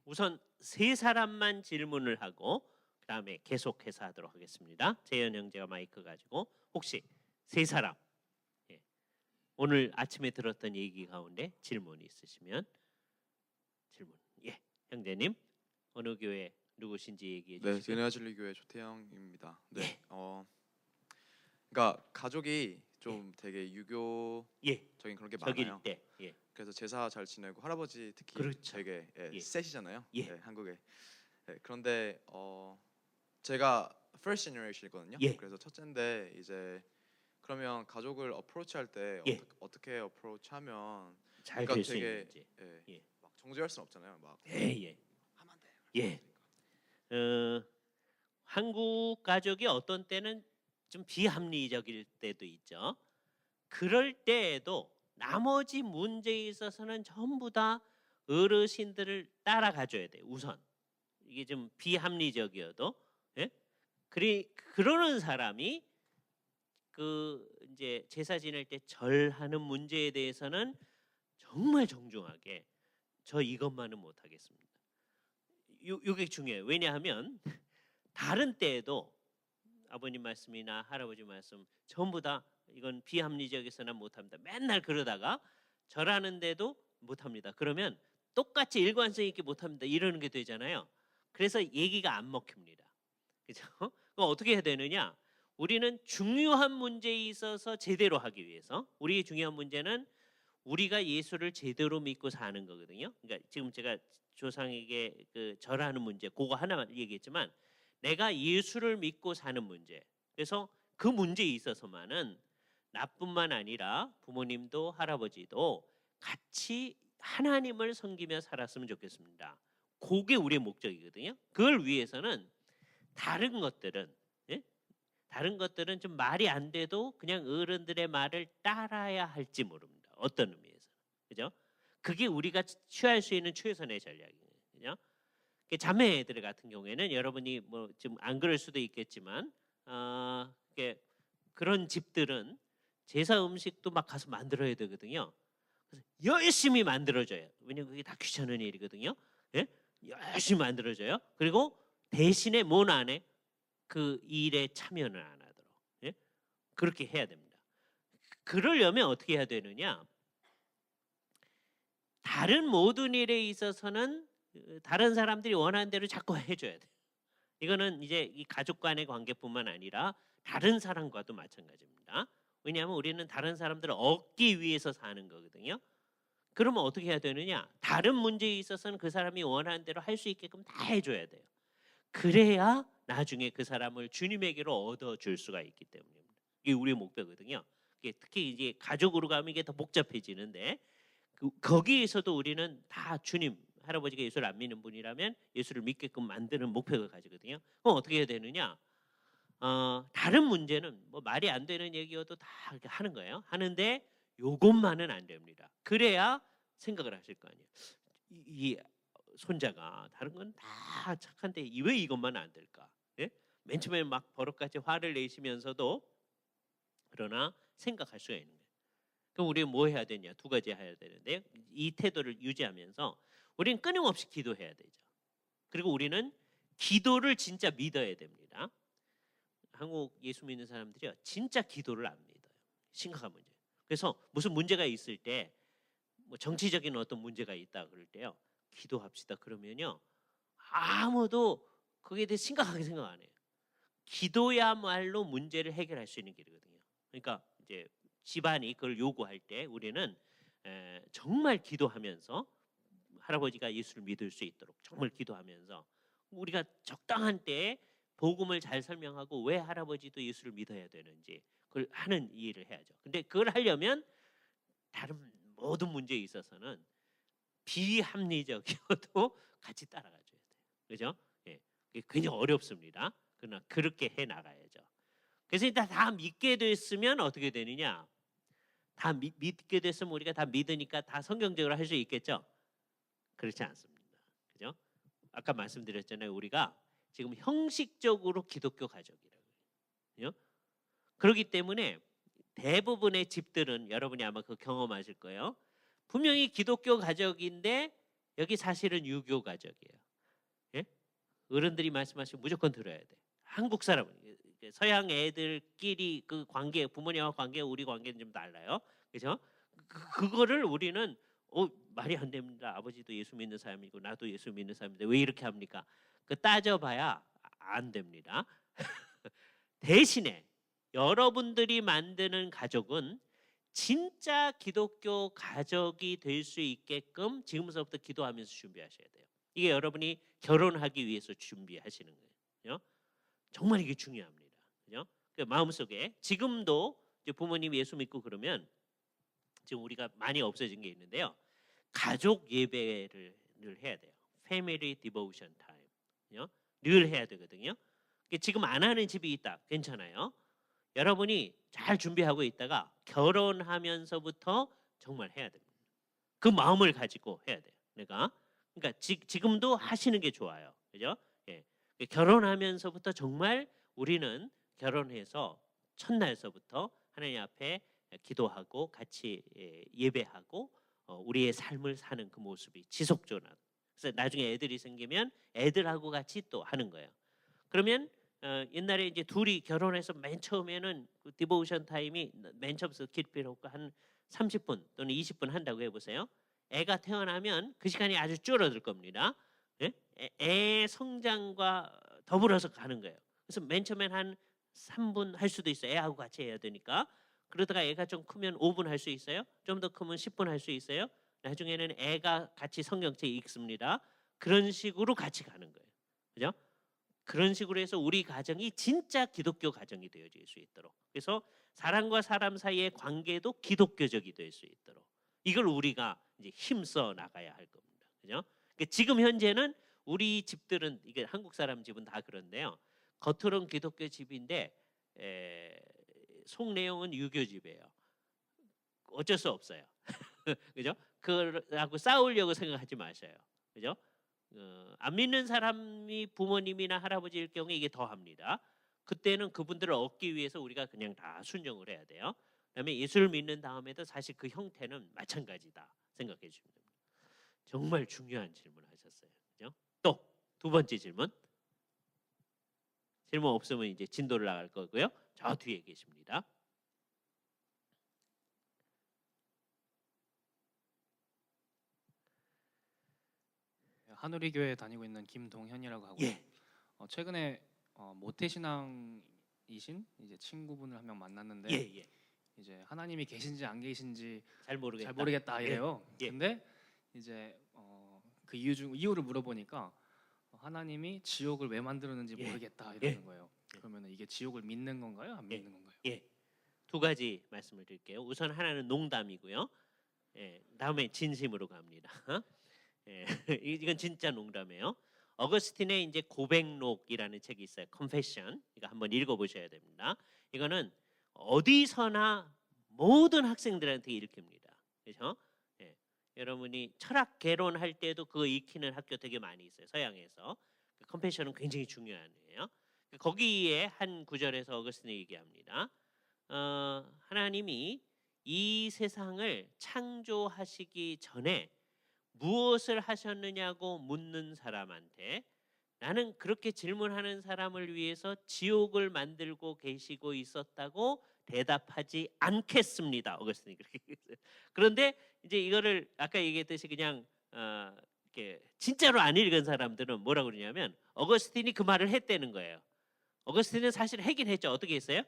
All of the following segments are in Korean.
우선 세 사람만 질문을 하고 그다음에 계속해서 하도록 하겠습니다. 재현 형제가 마이크 가지고 혹시 세 사람 예. 오늘 아침에 들었던 얘기 가운데 질문이 있으시면 질문. 예, 형제님 어느 교회 누구신지 얘기해 네, 주시고요. 은혜아진리교회 조태영입니다. 네, 예. 그러니까 가족이 좀 예. 되게 유교적인 그런 게 저길 많아요. 때 예. 그래서 제사 잘 지내고 할아버지 특히 그렇죠. 되게 예. 세시잖아요. 예. 한국에. 그런데 제가 first generation이거든요. 예. 그래서 첫째인데 이제 그러면 가족을 어프로치할 때 예. 어떻게 어프로치하면 잘 그러니까 될 수 되게 있는지. 예. 막 정죄할 수는 없잖아요. 막 예, 예. 하면 안 돼. 예. 한국 가족이 어떤 때는 좀 비합리적일 때도 있죠. 그럴 때에도 나머지 문제에 있어서는 전부 다 어르신들을 따라가 줘야 돼요. 우선. 이게 좀 비합리적이어도. 예? 그러는 사람이 그 이제 제사 지낼 때 절하는 문제에 대해서는 정말 정중하게 저 이것만은 못 하겠습니다. 요게 중요해요. 왜냐하면 다른 때에도 아버님 말씀이나 할아버지 말씀 전부 다 이건 비합리적이서는 못합니다. 맨날 그러다가 절하는데도 못합니다. 그러면 똑같이 일관성 있게 못합니다. 이러는 게 되잖아요. 그래서 얘기가 안 먹힙니다. 그죠? 그럼 어떻게 해야 되느냐? 우리는 중요한 문제에 있어서 제대로 하기 위해서 우리의 중요한 문제는 우리가 예수를 제대로 믿고 사는 거거든요. 그러니까 지금 제가 조상에게 그 절하는 문제 그거 하나만 얘기했지만 내가 예수를 믿고 사는 문제. 그래서 그 문제에 있어서만은 나뿐만 아니라 부모님도 할아버지도 같이 하나님을 섬기며 살았으면 좋겠습니다. 그게 우리의 목적이거든요. 그걸 위해서는 다른 것들은 예? 다른 것들은 좀 말이 안 돼도 그냥 어른들의 말을 따라야 할지 모릅니다. 어떤 의미에서. 그죠? 그게 우리가 취할 수 있는 최선의 전략이에요. 그죠? 자매들 같은 경우에는 여러분이 뭐 좀 안 그럴 수도 있겠지만 그런 집들은 제사 음식도 막 가서 만들어야 되거든요. 그래서 열심히 만들어줘요. 왜냐면 그게 다 귀찮은 일이거든요. 예? 열심히 만들어줘요. 그리고 대신에 뭔 안 해? 그 일에 참여는 안 하도록. 예? 그렇게 해야 됩니다. 그러려면 어떻게 해야 되느냐? 다른 모든 일에 있어서는 다른 사람들이 원하는 대로 자꾸 해줘야 돼요. 이거는 이제 이 가족 간의 관계뿐만 아니라 다른 사람과도 마찬가지입니다. 왜냐하면 우리는 다른 사람들을 얻기 위해서 사는 거거든요. 그러면 어떻게 해야 되느냐? 다른 문제에 있어서는 그 사람이 원하는 대로 할 수 있게끔 다 해줘야 돼요. 그래야 나중에 그 사람을 주님에게로 얻어줄 수가 있기 때문입니다. 이게 우리의 목표거든요. 특히 이제 가족으로 가면 이게 더 복잡해지는데 거기에서도 우리는 다 주님, 할아버지가 예수를 안 믿는 분이라면 예수를 믿게끔 만드는 목표를 가지거든요. 그럼 어떻게 해야 되느냐? 다른 문제는 뭐 말이 안 되는 얘기여도 다 이렇게 하는 거예요. 하는데 요것만은 안 됩니다. 그래야 생각을 하실 거 아니에요. 이 손자가 다른 건 다 착한데 왜 이것만 안 될까? 예? 맨 처음에 막 버럭같이 화를 내시면서도 그러나 생각할 수가 있는 거예요. 그럼 우리는 뭐 해야 되냐? 두 가지 해야 되는데 이 태도를 유지하면서 우리는 끊임없이 기도해야 되죠. 그리고 우리는 기도를 진짜 믿어야 됩니다. 한국 예수 믿는 사람들이요 진짜 기도를 안 믿어요. 심각한 문제. 그래서 무슨 문제가 있을 때 뭐 정치적인 어떤 문제가 있다 그럴 때요 기도합시다 그러면요 아무도 거기에 대해 심각하게 생각 안 해요. 기도야말로 문제를 해결할 수 있는 길이거든요. 그러니까 이제 집안이 그걸 요구할 때 우리는 정말 기도하면서 할아버지가 예수를 믿을 수 있도록 정말 기도하면서 우리가 적당한 때에 복음을 잘 설명하고 왜 할아버지도 예수를 믿어야 되는지 그걸 하는 일을 해야죠. 근데 그걸 하려면 다른 모든 문제에 있어서는 비합리적이어도 같이 따라가줘야 돼요. 그죠? 예. 그게 굉장히 어렵습니다. 그러나 그렇게 해 나가야죠. 그래서 일단 다 믿게 됐으면 어떻게 되느냐? 다 믿게 됐으면 우리가 다 믿으니까 다 성경적으로 할 수 있겠죠? 그렇지 않습니다. 그죠? 아까 말씀드렸잖아요. 우리가 지금 형식적으로 기독교 가족이라고요. 그죠? 그렇기 때문에 대부분의 집들은 여러분이 아마 그 경험하실 거예요. 분명히 기독교 가족인데 여기 사실은 유교 가족이에요. 예? 어른들이 말씀하시면 무조건 들어야 돼. 한국 사람은 서양 애들끼리 그 관계, 부모님과 관계, 우리 관계는 좀 달라요. 그죠? 그거를 우리는 말이 안 됩니다. 아버지도 예수 믿는 사람이고 나도 예수 믿는 사람인데 왜 이렇게 합니까? 그 따져봐야 안 됩니다. 대신에 여러분들이 만드는 가족은 진짜 기독교 가족이 될 수 있게끔 지금서부터 기도하면서 준비하셔야 돼요. 이게 여러분이 결혼하기 위해서 준비하시는 거예요. 정말 이게 중요합니다. 그죠? 그 마음속에 지금도 이제 부모님 예수 믿고 그러면 지금 우리가 많이 없어진 게 있는데요. 가족 예배를 늘 해야 돼요. Family Devotion Time. 늘 해야 되거든요. 지금 안 하는 집이 있다. 괜찮아요. 여러분이 잘 준비하고 있다가 결혼하면서부터 정말 해야 됩니다. 그 마음을 가지고 해야 돼요. 그러니까 지금도 하시는 게 좋아요. 그죠? 예. 결혼하면서부터 정말 우리는 결혼해서 첫날서부터 하나님 앞에 기도하고 같이 예배하고 우리의 삶을 사는 그 모습이 지속적으로. 그래서 나중에 애들이 생기면 애들하고 같이 또 하는 거예요. 그러면 옛날에 이제 둘이 결혼해서 맨 처음에는 그 디보션 타임이 맨 처음부터 기필하고 한 30분 또는 20분 한다고 해보세요. 애가 태어나면 그 시간이 아주 줄어들 겁니다. 예? 애 성장과 더불어서 가는 거예요. 그래서 맨 처음엔 한 3분 할 수도 있어요. 애하고 같이 해야 되니까. 그러다가 애가 좀 크면 5분 할 수 있어요. 좀 더 크면 10분 할 수 있어요. 나중에는 애가 같이 성경책 읽습니다. 그런 식으로 같이 가는 거예요. 그죠? 그런 식으로 해서 우리 가정이 진짜 기독교 가정이 되어질 수 있도록. 그래서 사람과 사람 사이의 관계도 기독교적이 될 수 있도록. 이걸 우리가 이제 힘써 나가야 할 겁니다. 그죠? 그러니까 지금 현재는 우리 집들은 이게 한국 사람 집은 다 그런데요. 겉으로는 기독교 집인데 속 내용은 유교 집이에요. 어쩔 수 없어요. 그죠? 그하고 싸우려고 생각하지 마셔요. 그죠? 안 믿는 사람이 부모님이나 할아버지일 경우에 이게 더합니다. 그때는 그분들을 얻기 위해서 우리가 그냥 다 순종을 해야 돼요. 그다음에 예수를 믿는 다음에도 사실 그 형태는 마찬가지다 생각해 주시면 됩니다. 정말 중요한 질문하셨어요. 그죠? 또 두 번째 질문. 질문 없으면 이제 진도를 나갈 거고요. 저 뒤에 계십니다. 한우리 교회 다니고 있는 김동현이라고 하고요. 예. 최근에 모태신앙이신 이제 친구분을 한 명 만났는데 예. 이제 하나님이 계신지 안 계신지 잘 모르겠다. 잘 모르겠다 이래요. 예. 근데 이제 그 이유를 물어보니까 하나님이 지옥을 왜 만들었는지 예. 모르겠다 이러는 거예요. 그러면 이게 지옥을 믿는 건가요? 안 믿는 건가요? 예. 두 가지 말씀을 드릴게요. 우선 하나는 농담이고요. 예. 다음에 진심으로 갑니다. 예. 이건 진짜 농담이에요. 어거스틴의 이제 고백록이라는 책이 있어요. Confession. 이거 한번 읽어보셔야 됩니다. 이거는 어디서나 모든 학생들한테 읽힙니다. 그렇죠? 예. 여러분이 철학 개론할 때도 그거 읽히는 학교 되게 많이 있어요. 서양에서. Confession은 굉장히 중요하네요. 거기에 한 구절에서 어거스틴이 얘기합니다. 하나님이 이 세상을 창조하시기 전에 무엇을 하셨느냐고 묻는 사람한테 나는 그렇게 질문하는 사람을 위해서 지옥을 만들고 계시고 있었다고 대답하지 않겠습니다. 어거스틴이 그렇게 얘기했어요. 그런데 이제 이거를 아까 얘기했듯이 그냥 이렇게 진짜로 안 읽은 사람들은 뭐라고 그러냐면 어거스틴이 그 말을 했다는 거예요. 어거스틴은 사실 하긴 했죠. 어떻게 했어요?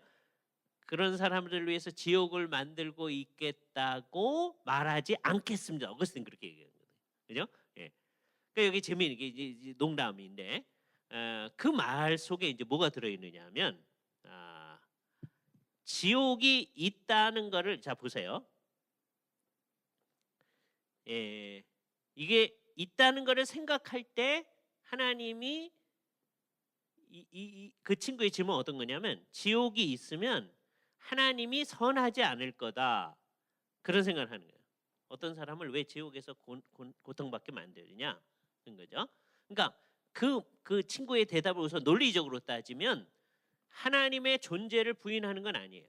그런 사람들을 위해서 지옥을 만들고 있겠다고 말하지 않겠습니다. 어거스틴 그렇게 얘기해요. 그죠? 예. 그러니까 여기 재미있는 게 이제 농담인데 그 말 속에 이제 뭐가 들어있느냐면 지옥이 있다는 거를 자 보세요. 예, 이게 있다는 거를 생각할 때 하나님이 그 친구의 질문은 어떤 거냐면 지옥이 있으면 하나님이 선하지 않을 거다 그런 생각을 하는 거예요. 어떤 사람을 왜 지옥에서 고통받게 만드느냐 그런 거죠. 그러니까 그 친구의 대답을 우선 논리적으로 따지면 하나님의 존재를 부인하는 건 아니에요.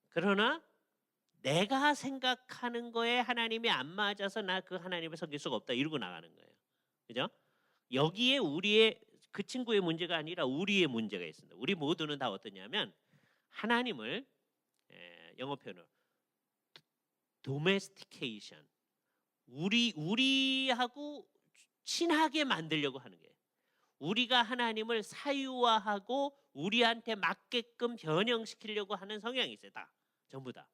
그러나 내가 생각하는 거에 하나님이 안 맞아서 나 그 하나님을 섬길 수가 없다 이러고 나가는 거예요. 그죠? 여기에 우리의 그 친구의 문제가 아니라 우리의 문제가 있습니다. 우리 모두는 다 어떠냐면 하나님을 영어 표현으로 domestication 우리하고 친하게 만들려고 하는 거예요. 우리가 하나님을 사유화하고 우리한테 맞게끔 변형시키려고 하는 성향이 있어요. 다 전부 다.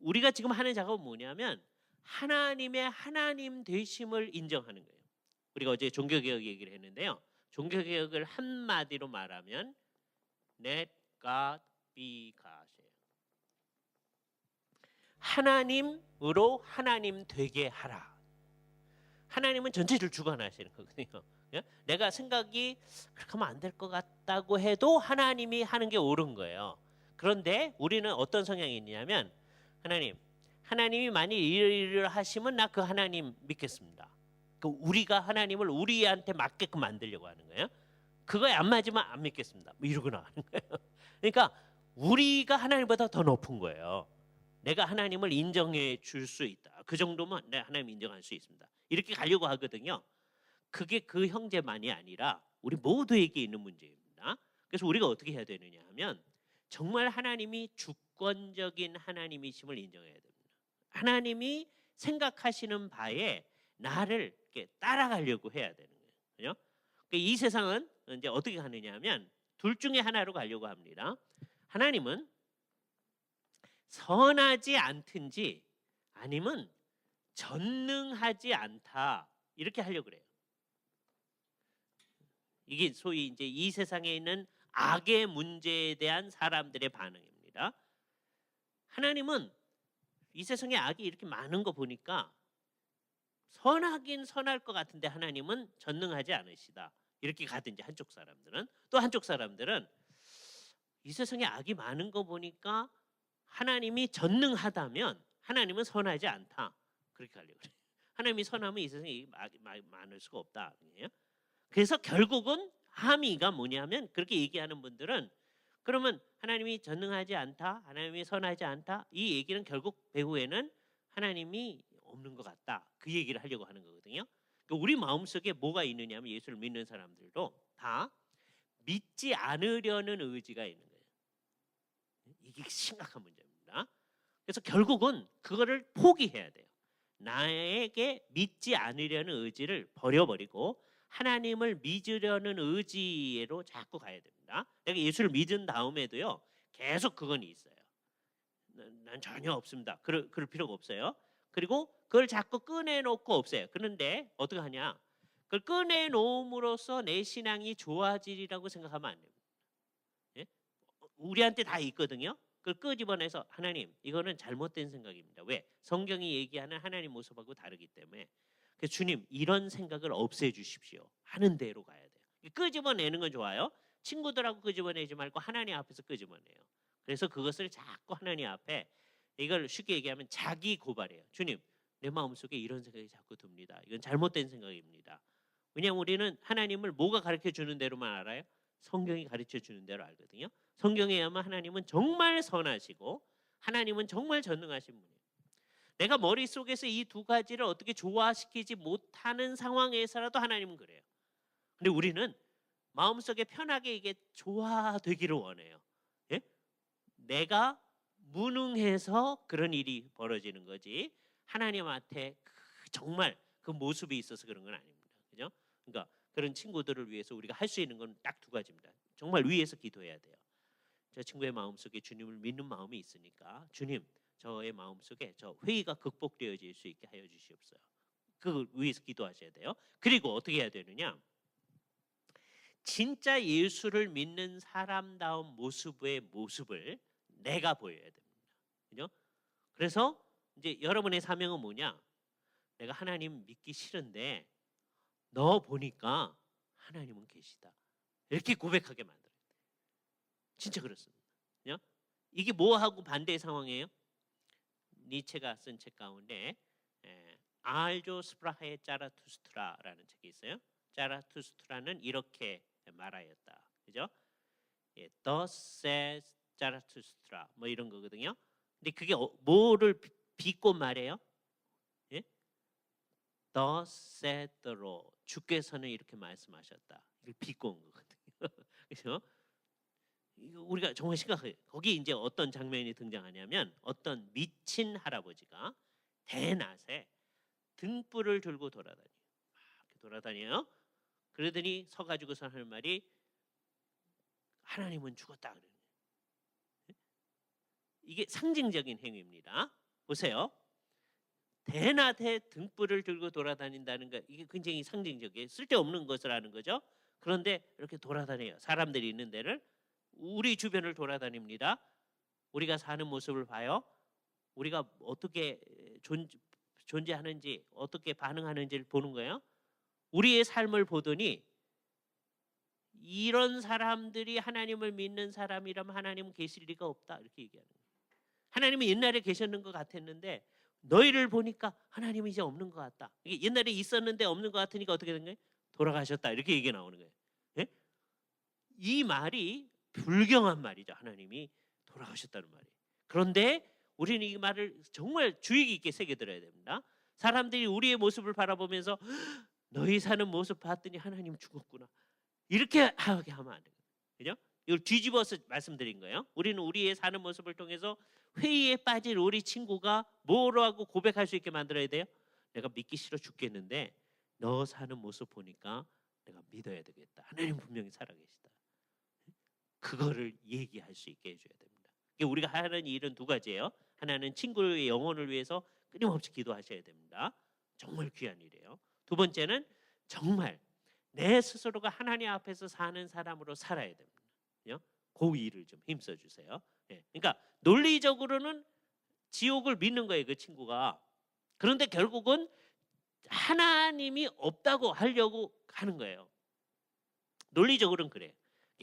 우리가 지금 하는 작업은 뭐냐면 하나님의 하나님 되심을 인정하는 거예요. 우리가 어제 종교개혁 얘기를 했는데요. 종교개혁을 한마디로 말하면 Let God be God이에요. 하나님으로 하나님 되게 하라. 하나님은 전체를 주관하시는 거거든요. 내가 생각이 그렇게 하면 안 될 것 같다고 해도 하나님이 하는 게 옳은 거예요. 그런데 우리는 어떤 성향이 있냐면 하나님이 만일 일을 하시면 나 그 하나님 믿겠습니다. 우리가 하나님을 우리한테 맞게끔 만들려고 하는 거예요. 그거에 안 맞으면 안 믿겠습니다. 뭐 이러고 나가는 거예요. 그러니까 우리가 하나님보다 더 높은 거예요. 내가 하나님을 인정해 줄 수 있다. 그 정도면 내가 하나님 인정할 수 있습니다. 이렇게 가려고 하거든요. 그게 그 형제만이 아니라 우리 모두에게 있는 문제입니다. 그래서 우리가 어떻게 해야 되느냐 하면 정말 하나님이 주권적인 하나님이심을 인정해야 됩니다. 하나님이 생각하시는 바에 나를 이렇게 따라가려고 해야 되는 거예요. 그죠? 그러니까 이 세상은 이제 어떻게 가느냐 하면 둘 중에 하나로 가려고 합니다. 하나님은 선하지 않든지 아니면 전능하지 않다 이렇게 하려고 그래요. 이게 소위 이제 이 세상에 있는 악의 문제에 대한 사람들의 반응입니다. 하나님은 이 세상에 악이 이렇게 많은 거 보니까 선하긴 선할 것 같은데 하나님은 전능하지 않으시다. 이렇게 가든지 한쪽 사람들은 또 한쪽 사람들은 이 세상에 악이 많은 거 보니까 하나님이 전능하다면 하나님은 선하지 않다. 그렇게 가려고 그래요. 하나님이 선하면 이 세상에 악이 많을 수가 없다. 그래서 결국은 함의가 뭐냐면 그렇게 얘기하는 분들은 그러면 하나님이 전능하지 않다, 하나님이 선하지 않다 이 얘기는 결국 배후에는 하나님이 없는 것 같다 그 얘기를 하려고 하는 거거든요. 그러니까 우리 마음속에 뭐가 있느냐면 예수를 믿는 사람들도 다 믿지 않으려는 의지가 있는 거예요. 이게 심각한 문제입니다. 그래서 결국은 그거를 포기해야 돼요. 나에게 믿지 않으려는 의지를 버려버리고 하나님을 믿으려는 의지로 자꾸 가야 됩니다. 내가 예수를 믿은 다음에도요 계속 그건 있어요. 난 전혀 없습니다. 그럴 필요가 없어요. 그리고 그걸 자꾸 꺼내놓고 없어요. 그런데 어떻게 하냐? 그걸 꺼내놓음으로써 내 신앙이 좋아지리라고 생각하면 안 됩니다. 예? 우리한테 다 있거든요. 그걸 끄집어내서 하나님 이거는 잘못된 생각입니다. 왜? 성경이 얘기하는 하나님 모습하고 다르기 때문에. 그래서 주님 이런 생각을 없애주십시오. 하는 대로 가야 돼요. 끄집어내는 건 좋아요. 친구들하고 끄집어내지 말고 하나님 앞에서 끄집어내요. 그래서 그것을 자꾸 하나님 앞에 이걸 쉽게 얘기하면 자기 고발이에요. 주님 내 마음속에 이런 생각이 자꾸 듭니다. 이건 잘못된 생각입니다. 왜냐하면 우리는 하나님을 뭐가 가르쳐 주는 대로만 알아요? 성경이 가르쳐 주는 대로 알거든요. 성경에 의하면 하나님은 정말 선하시고 하나님은 정말 전능하신 분이에요. 내가 머릿속에서 이 두 가지를 어떻게 조화시키지 못하는 상황에서라도 하나님은 그래요. 근데 우리는 마음속에 편하게 이게 조화되기를 원해요. 예? 내가 무능해서 그런 일이 벌어지는 거지 하나님한테 정말 그 모습이 있어서 그런 건 아닙니다. 그죠? 그러니까 그런 친구들을 위해서 우리가 할 수 있는 건 딱 두 가지입니다. 정말 위에서 기도해야 돼요. 저 친구의 마음속에 주님을 믿는 마음이 있으니까 주님 저의 마음속에 저 회의가 극복되어질 수 있게 하여 주시옵소서. 그 위에서 기도하셔야 돼요. 그리고 어떻게 해야 되느냐? 진짜 예수를 믿는 사람다운 모습을 내가 보여야 됩니다. 그죠? 그래서 이제 여러분의 사명은 뭐냐? 내가 하나님 믿기 싫은데 너 보니까 하나님은 계시다. 이렇게 고백하게 만들어요. 진짜 그렇습니다. 그죠? 이게 뭐하고 반대의 상황이에요? 니체가 쓴 책 가운데 알조 스프라하의 짜라투스트라라는 책이 있어요. 짜라투스트라는 이렇게 말하였다. 그죠? Thus says 짜라투스트라 뭐 이런 거거든요. 근데 그게 뭐를 비꼬 말해요? 예? Thus said the Lord. 주께서는 이렇게 말씀하셨다. 이걸 비꼬은 거거든요. 그래서 이거 우리가 정말 심각해요. 거기 이제 어떤 장면이 등장하냐면 어떤 미친 할아버지가 대낮에 등불을 들고 돌아다녀요. 이렇게 돌아다녀요. 그러더니 서가지고서 하는 말이 하나님은 죽었다 그래요. 이게 상징적인 행위입니다. 보세요. 대낮에 등불을 들고 돌아다닌다는 거 이게 굉장히 상징적이에요. 쓸데없는 것을 하는 거죠. 그런데 이렇게 돌아다녀요. 사람들이 있는 데를 우리 주변을 돌아다닙니다. 우리가 사는 모습을 봐요. 우리가 어떻게 존재하는지 어떻게 반응하는지를 보는 거예요. 우리의 삶을 보더니 이런 사람들이 하나님을 믿는 사람이라면 하나님은 계실 리가 없다 이렇게 얘기하는 거예요. 하나님은 옛날에 계셨는 것 같았는데 너희를 보니까 하나님이 이제 없는 것 같다. 이게 옛날에 있었는데 없는 것 같으니까 어떻게 된 거예요? 돌아가셨다 이렇게 얘기 나오는 거예요. 예? 이 말이 불경한 말이죠. 하나님이 돌아가셨다는 말이. 그런데 우리는 이 말을 정말 주의 깊게 새겨들어야 됩니다. 사람들이 우리의 모습을 바라보면서 너희 사는 모습 봤더니 하나님 죽었구나. 이렇게 하게 하면 안 돼요. 그죠? 이걸 뒤집어서 말씀드린 거예요. 우리는 우리의 사는 모습을 통해서 회의에 빠질 우리 친구가 뭐라고 고백할 수 있게 만들어야 돼요? 내가 믿기 싫어 죽겠는데 너 사는 모습 보니까 내가 믿어야 되겠다. 하나님 분명히 살아계시다. 그거를 얘기할 수 있게 해줘야 됩니다. 우리가 하는 일은 두 가지예요. 하나는 친구의 영혼을 위해서 끊임없이 기도하셔야 됩니다. 정말 귀한 일이에요. 두 번째는 정말 내 스스로가 하나님 앞에서 사는 사람으로 살아야 됩니다. 그 일을 좀 힘써 주세요. 그러니까 논리적으로는 지옥을 믿는 거예요, 그 친구가. 그런데 결국은 하나님이 없다고 하려고 하는 거예요. 논리적으로는 그래요.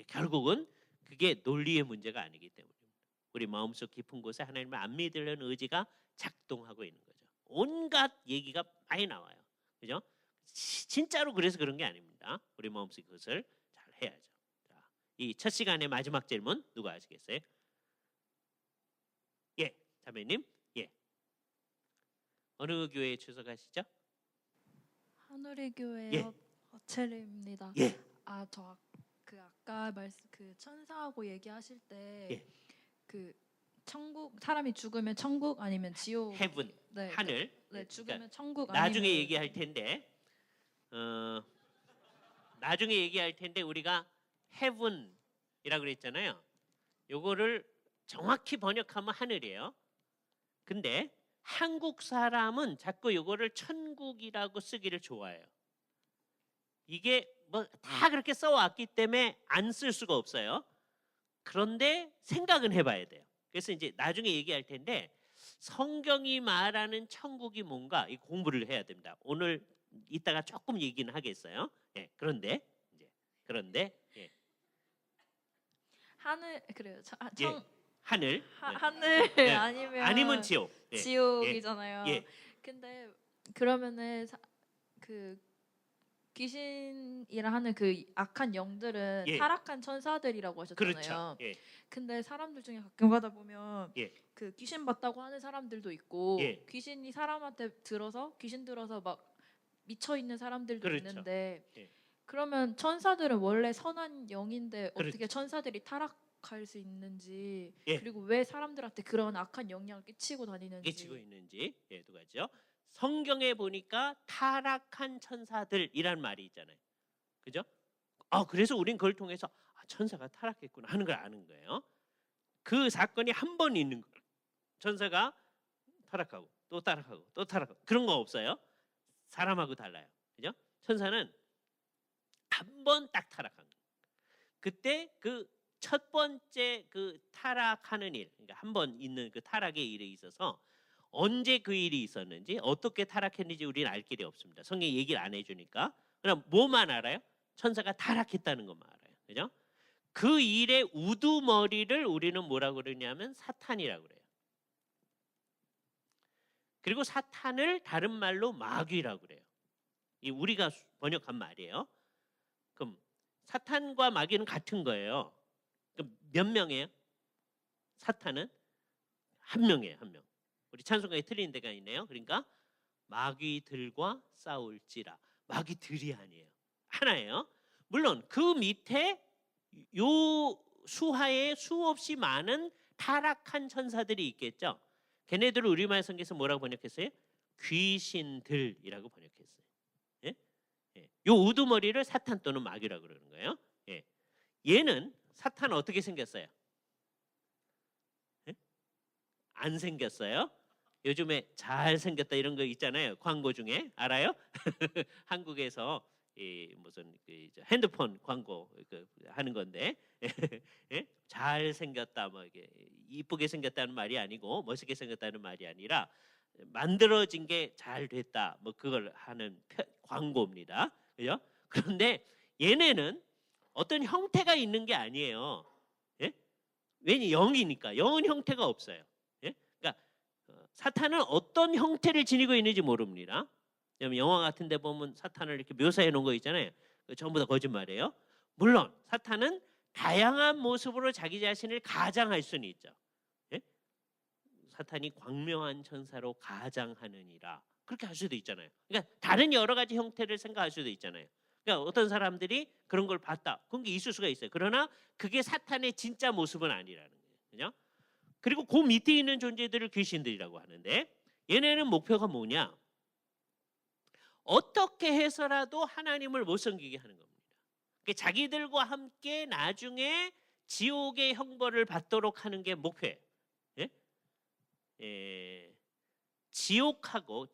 결국은 그게 논리의 문제가 아니기 때문입니다. 우리 마음속 깊은 곳에 하나님을 안 믿으려는 의지가 작동하고 있는 거죠. 온갖 얘기가 많이 나와요. 그죠? 진짜로 그래서 그런 게 아닙니다. 우리 마음속 그것을 잘 해야죠. 자, 이 첫 시간의 마지막 질문 누가 아시겠어요? 예, 자매님. 예. 어느 교회에 출석하시죠? 하늘의 교회 예. 어체리입니다. 예. 저 그 아까 말씀 그 천사하고 얘기하실 때 예. 그 천국 사람이 죽으면 천국 아니면 지옥 헤븐, 네, 하늘. 네 죽으면 그러니까 천국 나중에 아니면 얘기할 텐데 나중에 얘기할 텐데 우리가 헤븐이라고 그랬잖아요. 요거를 정확히 번역하면 하늘이에요. 근데 한국 사람은 자꾸 요거를 천국이라고 쓰기를 좋아해요. 이게 뭐 다 그렇게 써왔기 때문에 안 쓸 수가 없어요. 그런데 생각은 해봐야 돼요. 그래서 이제 나중에 얘기할 텐데 성경이 말하는 천국이 뭔가 이 공부를 해야 됩니다. 오늘 이따가 조금 얘기는 하겠어요. 예, 그런데 예, 하늘 그래요. 예, 하늘 네. 하늘 네. 아니면 지옥. 예, 지옥이잖아요. 예. 근데 그러면은 그 귀신이라 하는 그 악한 영들은 예. 타락한 천사들이라고 하셨잖아요. 그렇죠. 예, 근데 사람들 중에 가끔 가다 보면 예. 그 귀신 봤다고 하는 사람들도 있고 예. 귀신이 사람한테 귀신 들어서 막 미쳐 있는 사람들도 그렇죠. 있는데 예. 그러면 천사들은 원래 선한 영인데 그렇죠. 어떻게 천사들이 타락할 수 있는지 예. 그리고 왜 사람들한테 그런 악한 영향을 끼치고 다니는지 끼치고 있는지 예, 두 가지요. 성경에 보니까 타락한 천사들이란 말이 있잖아요. 그죠? 그래서 우린 그걸 통해서 천사가 타락했구나 하는 걸 아는 거예요. 그 사건이 한 번 있는 거예요. 천사가 타락하고 또 타락하고 또 타락하고 그런 거 없어요. 사람하고 달라요. 그죠? 천사는 한 번 딱 타락한 거예요. 그때 그 첫 번째 그 타락하는 일, 그러니까 한 번 있는 그 타락의 일에 있어서 언제 그 일이 있었는지 어떻게 타락했는지 우리는 알 길이 없습니다. 성경이 얘기를 안 해주니까. 그럼 뭐만 알아요? 천사가 타락했다는 것만 알아요. 그죠? 그 일의 우두머리를 우리는 뭐라고 그러냐면 사탄이라고 그래요. 그리고 사탄을 다른 말로 마귀라고 그래요. 이 우리가 번역한 말이에요. 그럼 사탄과 마귀는 같은 거예요. 그럼 몇 명이에요? 사탄은 한 명이에요, 한 명. 우리 찬송가에 틀린 데가 있네요. 그러니까 마귀들과 싸울지라. 마귀들이 아니에요. 하나예요. 물론 그 밑에 요 수하에 수없이 많은 타락한 천사들이 있겠죠. 걔네들을 우리말 성경에서 뭐라고 번역했어요? 귀신들이라고 번역했어요. 예? 예. 요 우두머리를 사탄 또는 마귀라고 그러는 거예요. 예. 얘는 사탄 어떻게 생겼어요? 예? 안 생겼어요. 요즘에 잘 생겼다 이런 거 있잖아요. 광고 중에 알아요? 한국에서 이 무슨 그 핸드폰 광고 하는 건데 예? 잘 생겼다 뭐 이게 이쁘게 생겼다는 말이 아니고 멋있게 생겼다는 말이 아니라 만들어진 게 잘 됐다 뭐 그걸 하는 광고입니다. 그죠? 그런데 얘네는 어떤 형태가 있는 게 아니에요. 예? 왜냐 영이니까 영은 형태가 없어요. 예? 그러니까 사탄은 어떤 형태를 지니고 있는지 모릅니다. 영화 같은 데 보면 사탄을 이렇게 묘사해 놓은 거 있잖아요. 전부 다 거짓말이에요. 물론 사탄은 다양한 모습으로 자기 자신을 가장할 수는 있죠. 예? 사탄이 광명한 천사로 가장하느니라 그렇게 할 수도 있잖아요. 그러니까 다른 여러 가지 형태를 생각할 수도 있잖아요. 그러니까 어떤 사람들이 그런 걸 봤다. 그런 게 있을 수가 있어요. 그러나 그게 사탄의 진짜 모습은 아니라는 거예요. 그죠? 그리고 그 밑에 있는 존재들을 귀신들이라고 하는데 얘네는 목표가 뭐냐? 어떻게 해서라도 하나님을 못 섬기게 하는 겁니다. 그러니까 자기들과 함께 나중에 지옥의 형벌을 받도록 하는 게 목표예요. 예? 예, 지옥하고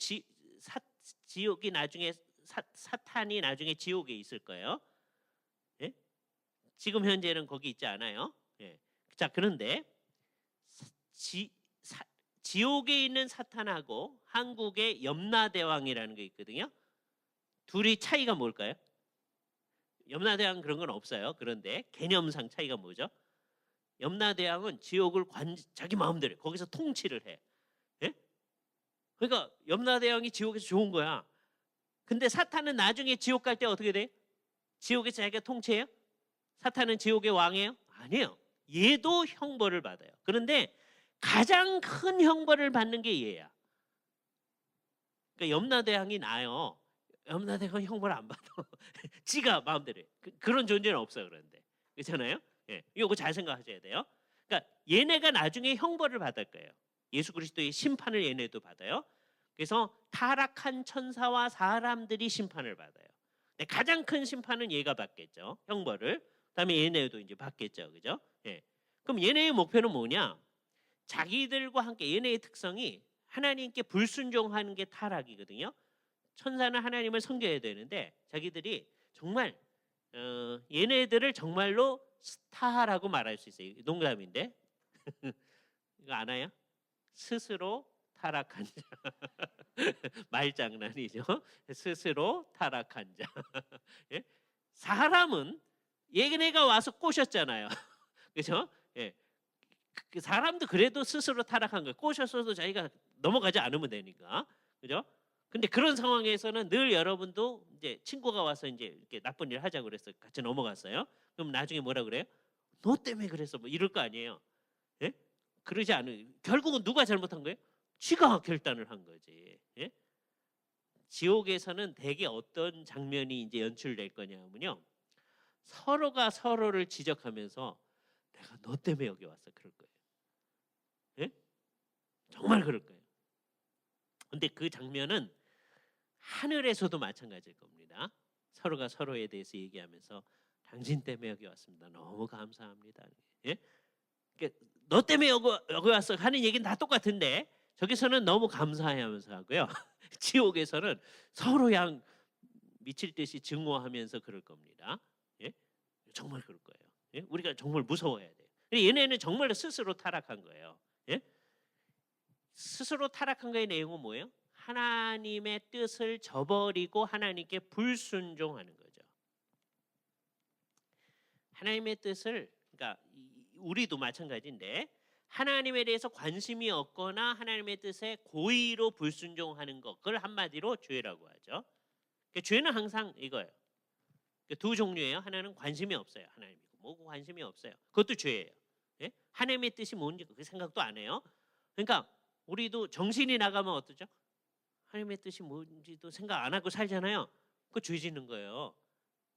지옥이 나중에 사탄이 나중에 지옥에 있을 거예요. 예? 지금 현재는 거기 있지 않아요. 예. 자 그런데 지옥에 있는 사탄하고 한국의 염라대왕이라는 게 있거든요. 둘이 차이가 뭘까요? 염라대왕 그런 건 없어요. 그런데 개념상 차이가 뭐죠? 염라대왕은 지옥을 자기 마음대로 거기서 통치를 해. 예? 그러니까 염라대왕이 지옥에서 좋은 거야. 근데 사탄은 나중에 지옥 갈 때 어떻게 돼? 지옥에서 자기가 통치해요? 사탄은 지옥의 왕이에요? 아니에요. 얘도 형벌을 받아요. 그런데 가장 큰 형벌을 받는 게 얘야. 그러니까 염라대왕이 나요. 염라대왕 형벌 안 받아. 지가 마음대로 해. 그런 존재는 없어요. 그런데 그렇잖아요. 예, 이거 잘 생각하셔야 돼요. 그러니까 얘네가 나중에 형벌을 받을 거예요. 예수 그리스도의 심판을 얘네도 받아요. 그래서 타락한 천사와 사람들이 심판을 받아요. 가장 큰 심판은 얘가 받겠죠. 형벌을. 그다음에 얘네도 이제 받겠죠. 그죠? 예. 그럼 얘네의 목표는 뭐냐? 자기들과 함께 얘네의 특성이 하나님께 불순종하는 게 타락이거든요. 천사는 하나님을 섬겨야 되는데 자기들이 정말 얘네들을 정말로 스타라고 말할 수 있어요. 농담인데 이거 아나요? 스스로 타락한 자. 말장난이죠. 스스로 타락한 자. 예? 사람은 얘네가 와서 꼬셨잖아요. 그렇죠? 예. 그 사람도 그래도 스스로 타락한 거예요. 꼬셨어도 자기가 넘어가지 않으면 되니까. 그죠? 근데 그런 상황에서는 늘 여러분도 이제 친구가 와서 이제 이렇게 나쁜 일 하자고 그래서 같이 넘어갔어요. 그럼 나중에 뭐라 그래요? 너 때문에 그랬어. 뭐 이럴 거 아니에요. 예? 그러지 않아요. 결국은 누가 잘못한 거예요? 지가 결단을 한 거지. 예? 지옥에서는 대개 어떤 장면이 이제 연출될 거냐면요. 서로가 서로를 지적하면서 내가 너 때문에 여기 왔어. 그럴 거예요. 예? 정말 그럴 거예요. 근데 그 장면은 하늘에서도 마찬가지일 겁니다. 서로가 서로에 대해서 얘기하면서 당신 때문에 여기 왔습니다. 너무 감사합니다. 예? 그러니까 너 때문에 여기 왔어 하는 얘기는 다 똑같은데 저기서는 너무 감사해하면서 하고요. 지옥에서는 서로 양 미칠 듯이 증오하면서 그럴 겁니다. 예? 정말 그럴 거예요. 예? 우리가 정말 무서워해야 돼요. 얘네는 정말로 스스로 타락한 거예요. 예? 스스로 타락한 거의 내용은 뭐예요? 하나님의 뜻을 저버리고 하나님께 불순종하는 거죠. 하나님의 뜻을 그러니까 우리도 마찬가지인데 하나님에 대해서 관심이 없거나 하나님의 뜻에 고의로 불순종하는 것 그걸 한마디로 죄라고 하죠. 그러니까 죄는 항상 이거예요. 그러니까 두 종류예요. 하나는 관심이 없어요. 하나님이고 뭐고 관심이 없어요. 그것도 죄예요. 예? 하나님의 뜻이 뭔지 그 생각도 안 해요. 그러니까 우리도 정신이 나가면 어떠죠? 하나님의 뜻이 뭔지도 생각 안 하고 살잖아요. 그거 죄 짓는 거예요.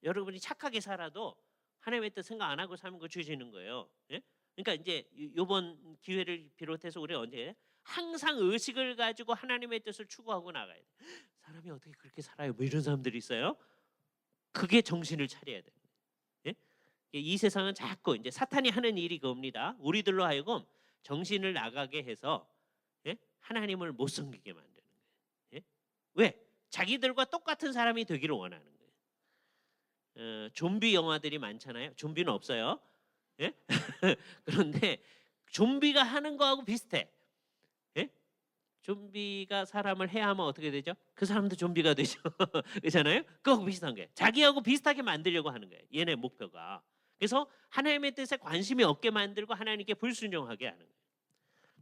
여러분이 착하게 살아도 하나님의 뜻 생각 안 하고 살면 그거 죄 짓는 거예요. 예? 그러니까 이제 이번 기회를 비롯해서 우리 언제 항상 의식을 가지고 하나님의 뜻을 추구하고 나가야 돼. 사람이 어떻게 그렇게 살아요? 뭐 이런 사람들이 있어요. 그게 정신을 차려야 돼. 예? 이 세상은 자꾸 이제 사탄이 하는 일이 그겁니다. 우리들로 하여금 정신을 나가게 해서 예? 하나님을 못 섬기게 만드는 거예요. 예? 왜? 자기들과 똑같은 사람이 되기를 원하는 거예요. 좀비 영화들이 많잖아요. 좀비는 없어요. 예? 그런데 좀비가 하는 거하고 비슷해. 예? 좀비가 사람을 해하면 어떻게 되죠? 그 사람도 좀비가 되죠. 그렇잖아요? 그거하고 비슷한 거예요. 자기하고 비슷하게 만들려고 하는 거예요. 얘네 목표가. 그래서 하나님의 뜻에 관심이 없게 만들고 하나님께 불순종하게 하는 거예요.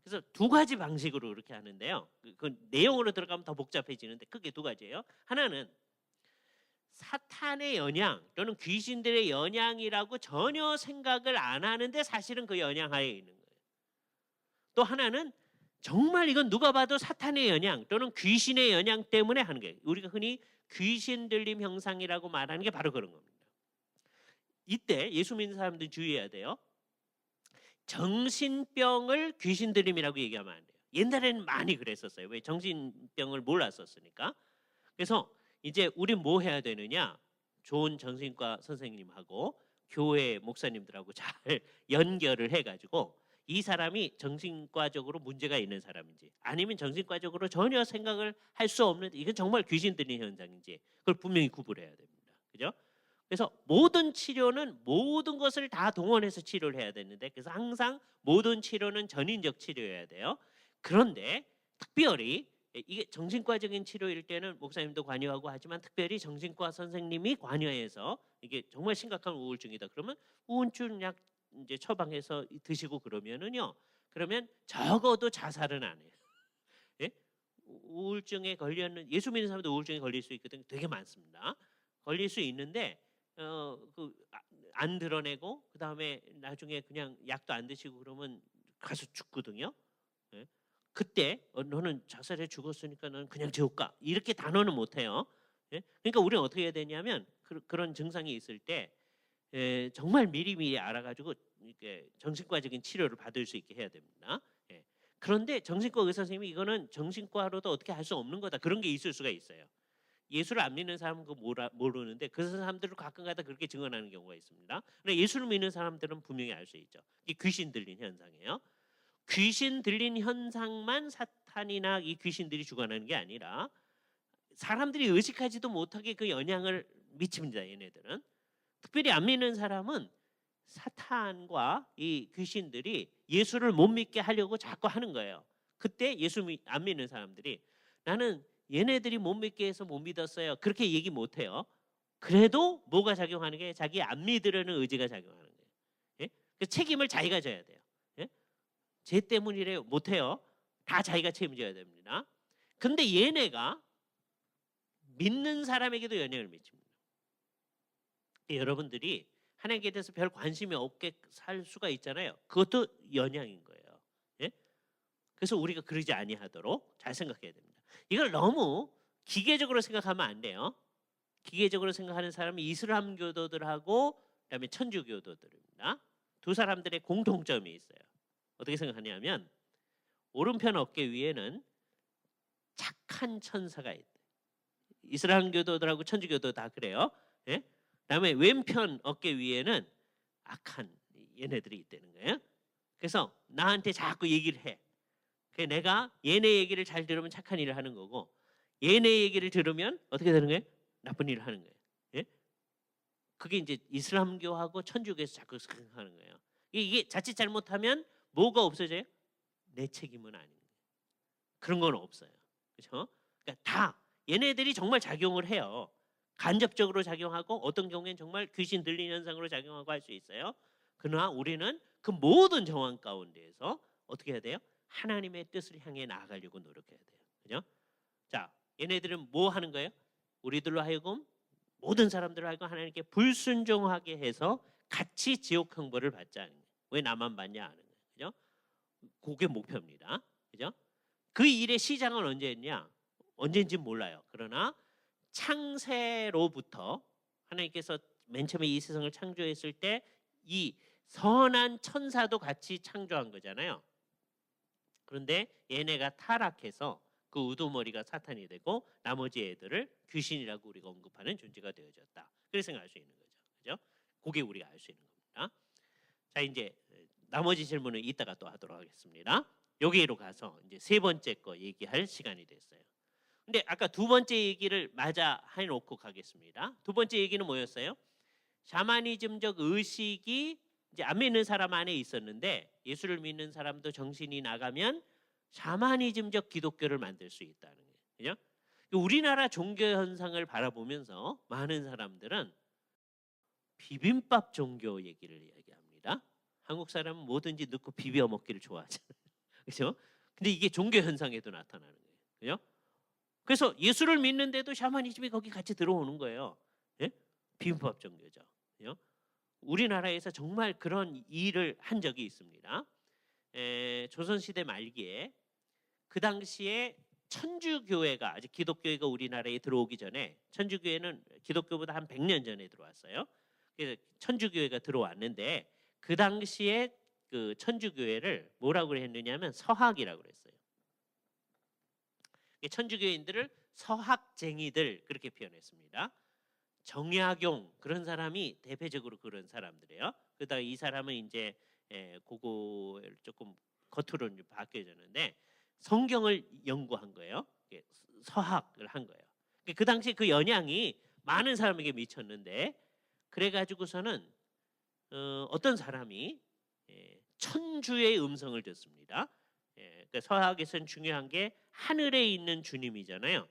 그래서 두 가지 방식으로 그렇게 하는데요. 그 내용으로 들어가면 더 복잡해지는데 크게 두 가지예요. 하나는 사탄의 영향 또는 귀신들의 영향이라고 전혀 생각을 안 하는데 사실은 그 영향하에 있는 거예요. 또 하나는 정말 이건 누가 봐도 사탄의 영향 또는 귀신의 영향 때문에 하는 거예요. 우리가 흔히 귀신 들림 현상이라고 말하는 게 바로 그런 겁니다. 이때 예수 믿는 사람들 주의해야 돼요. 정신병을 귀신 들림이라고 얘기하면 안 돼요. 옛날에는 많이 그랬었어요. 왜? 정신병을 몰랐었으니까. 그래서 이제 우린 뭐 해야 되느냐? 좋은 정신과 선생님하고 교회 목사님들하고 잘 연결을 해가지고 이 사람이 정신과적으로 문제가 있는 사람인지 아니면 정신과적으로 전혀 생각을 할 수 없는 이건 정말 귀신 들린 현상인지 그걸 분명히 구분해야 됩니다. 그죠? 그래서 모든 치료는 모든 것을 다 동원해서 치료를 해야 되는데 그래서 항상 모든 치료는 전인적 치료여야 돼요. 그런데 특별히 이게 정신과적인 치료일 때는 목사님도 관여하고 하지만 특별히 정신과 선생님이 관여해서 이게 정말 심각한 우울증이다. 그러면 우울증 약 이제 처방해서 드시고 그러면은요. 그러면 적어도 자살은 안 해요. 예? 우울증에 걸렸는 예수 믿는 사람도 우울증에 걸릴 수 있거든요. 되게 많습니다. 걸릴 수 있는데 안 드러내고 그 다음에 나중에 그냥 약도 안 드시고 그러면 가서 죽거든요. 예? 그때 너는 자살해 죽었으니까 너는 그냥 지옥 가 이렇게 단언은 못해요. 예? 그러니까 우리는 어떻게 해야 되냐면 그런 증상이 있을 때 정말 미리미리 알아가지고 이렇게 정신과적인 치료를 받을 수 있게 해야 됩니다. 예. 그런데 정신과 의사 선생님이 이거는 정신과로도 어떻게 할 수 없는 거다 그런 게 있을 수가 있어요. 예수를 안 믿는 사람은 그거 모르는데 그 사람들을 가끔가다 그렇게 증언하는 경우가 있습니다. 그런데 예수를 믿는 사람들은 분명히 알 수 있죠. 이게 귀신 들린 현상이에요. 귀신 들린 현상만 사탄이나 이 귀신들이 주관하는 게 아니라 사람들이 의식하지도 못하게 그 영향을 미칩니다. 얘네들은. 특별히 안 믿는 사람은 사탄과 이 귀신들이 예수를 못 믿게 하려고 자꾸 하는 거예요. 그때 예수 안 믿는 사람들이 나는 얘네들이 못 믿게 해서 못 믿었어요. 그렇게 얘기 못 해요. 그래도 뭐가 작용하는 게 자기 안 믿으려는 의지가 작용하는 거예요. 예? 그 책임을 자기가 져야 돼요. 예? 쟤 때문이래요. 못 해요. 다 자기가 책임져야 됩니다. 근데 얘네가 믿는 사람에게도 영향을 미칩니다. 여러분들이 하나님께 대해서 별 관심이 없게 살 수가 있잖아요. 그것도 영향인 거예요. 예? 그래서 우리가 그러지 아니하도록 잘 생각해야 됩니다. 이걸 너무 기계적으로 생각하면 안 돼요. 기계적으로 생각하는 사람이 이슬람 교도들하고 그다음에 천주교도들입니다. 두 사람들의 공통점이 있어요. 어떻게 생각하냐면 오른편 어깨 위에는 착한 천사가 있대. 이슬람 교도들하고 천주교도 다 그래요. 예? 그다음에 왼편 어깨 위에는 악한 얘네들이 있다는 거예요. 그래서 나한테 자꾸 얘기를 해. 내가 얘네 얘기를 잘 들으면 착한 일을 하는 거고 얘네 얘기를 들으면 어떻게 되는 거예요? 나쁜 일을 하는 거예요. 예? 그게 이제 이슬람교하고 천주교에서 자꾸 생각하는 거예요. 이게 자칫 잘못하면 뭐가 없어져요? 내 책임은 아닌 거예요. 그런 건 없어요. 그렇죠? 그러니까 다 얘네들이 정말 작용을 해요. 간접적으로 작용하고 어떤 경우에는 정말 귀신 들린 현상으로 작용하고 할 수 있어요. 그러나 우리는 그 모든 정황 가운데에서 어떻게 해야 돼요? 하나님의 뜻을 향해 나아가려고 노력해야 돼요. 그죠? 자, 얘네들은 뭐 하는 거예요? 우리들로 하여금 모든 사람들로 하여금 하나님께 불순종하게 해서 같이 지옥 형벌을 받자 하는 거예요. 왜 나만 받냐 하는 거예요. 그죠? 그게 목표입니다. 그죠? 그 일의 시작은 언제였냐? 언제인지 몰라요. 그러나 창세로부터 하나님께서 맨 처음에 이 세상을 창조했을 때 이 선한 천사도 같이 창조한 거잖아요. 그런데 얘네가 타락해서 그 우두머리가 사탄이 되고 나머지 애들을 귀신이라고 우리가 언급하는 존재가 되어졌다. 그렇게 생각할 수 있는 거죠. 그죠? 그게 우리가 알 수 있는 겁니다. 자, 이제 나머지 질문은 이따가 또 하도록 하겠습니다. 여기로 가서 이제 세 번째 거 얘기할 시간이 됐어요. 근데 아까 두 번째 얘기를 마저 해놓고 가겠습니다. 두 번째 얘기는 뭐였어요? 샤머니즘적 의식이 이제 안 믿는 사람 안에 있었는데 예수를 믿는 사람도 정신이 나가면 샤머니즘적 기독교를 만들 수 있다는 거예요. 그죠? 우리나라 종교 현상을 바라보면서 많은 사람들은 비빔밥 종교 얘기를 이야기합니다. 한국 사람은 뭐든지 넣고 비벼 먹기를 좋아하잖아요. 그렇죠? 근데 이게 종교 현상에도 나타나는 거예요. 그죠? 그래서 예수를 믿는데도 샤머니즘이 거기 같이 들어오는 거예요. 예? 비빔밥 종교죠. 그죠? 우리나라에서 정말 그런 일을 한 적이 있습니다. 조선시대 말기에 그 당시에 천주교회가 아직 기독교회가 우리나라에 들어오기 전에 천주교회는 기독교보다 한 100년 전에 들어왔어요. 그래서 천주교회가 들어왔는데 그 당시에 그 천주교회를 뭐라고 했느냐면 서학이라고 그랬어요. 천주교인들을 서학쟁이들 그렇게 표현했습니다. 정약용 그런 사람이 대표적으로 그런 사람들이에요. 그러다가 이 사람은 이제 그거를 조금 겉으로 바뀌어졌는데 성경을 연구한 거예요. 서학을 한 거예요. 그 당시 그 영향이 많은 사람에게 미쳤는데 그래가지고서는 어떤 사람이 천주의 음성을 듣습니다. 그러니까 서학에서는 중요한 게 하늘에 있는 주님이잖아요.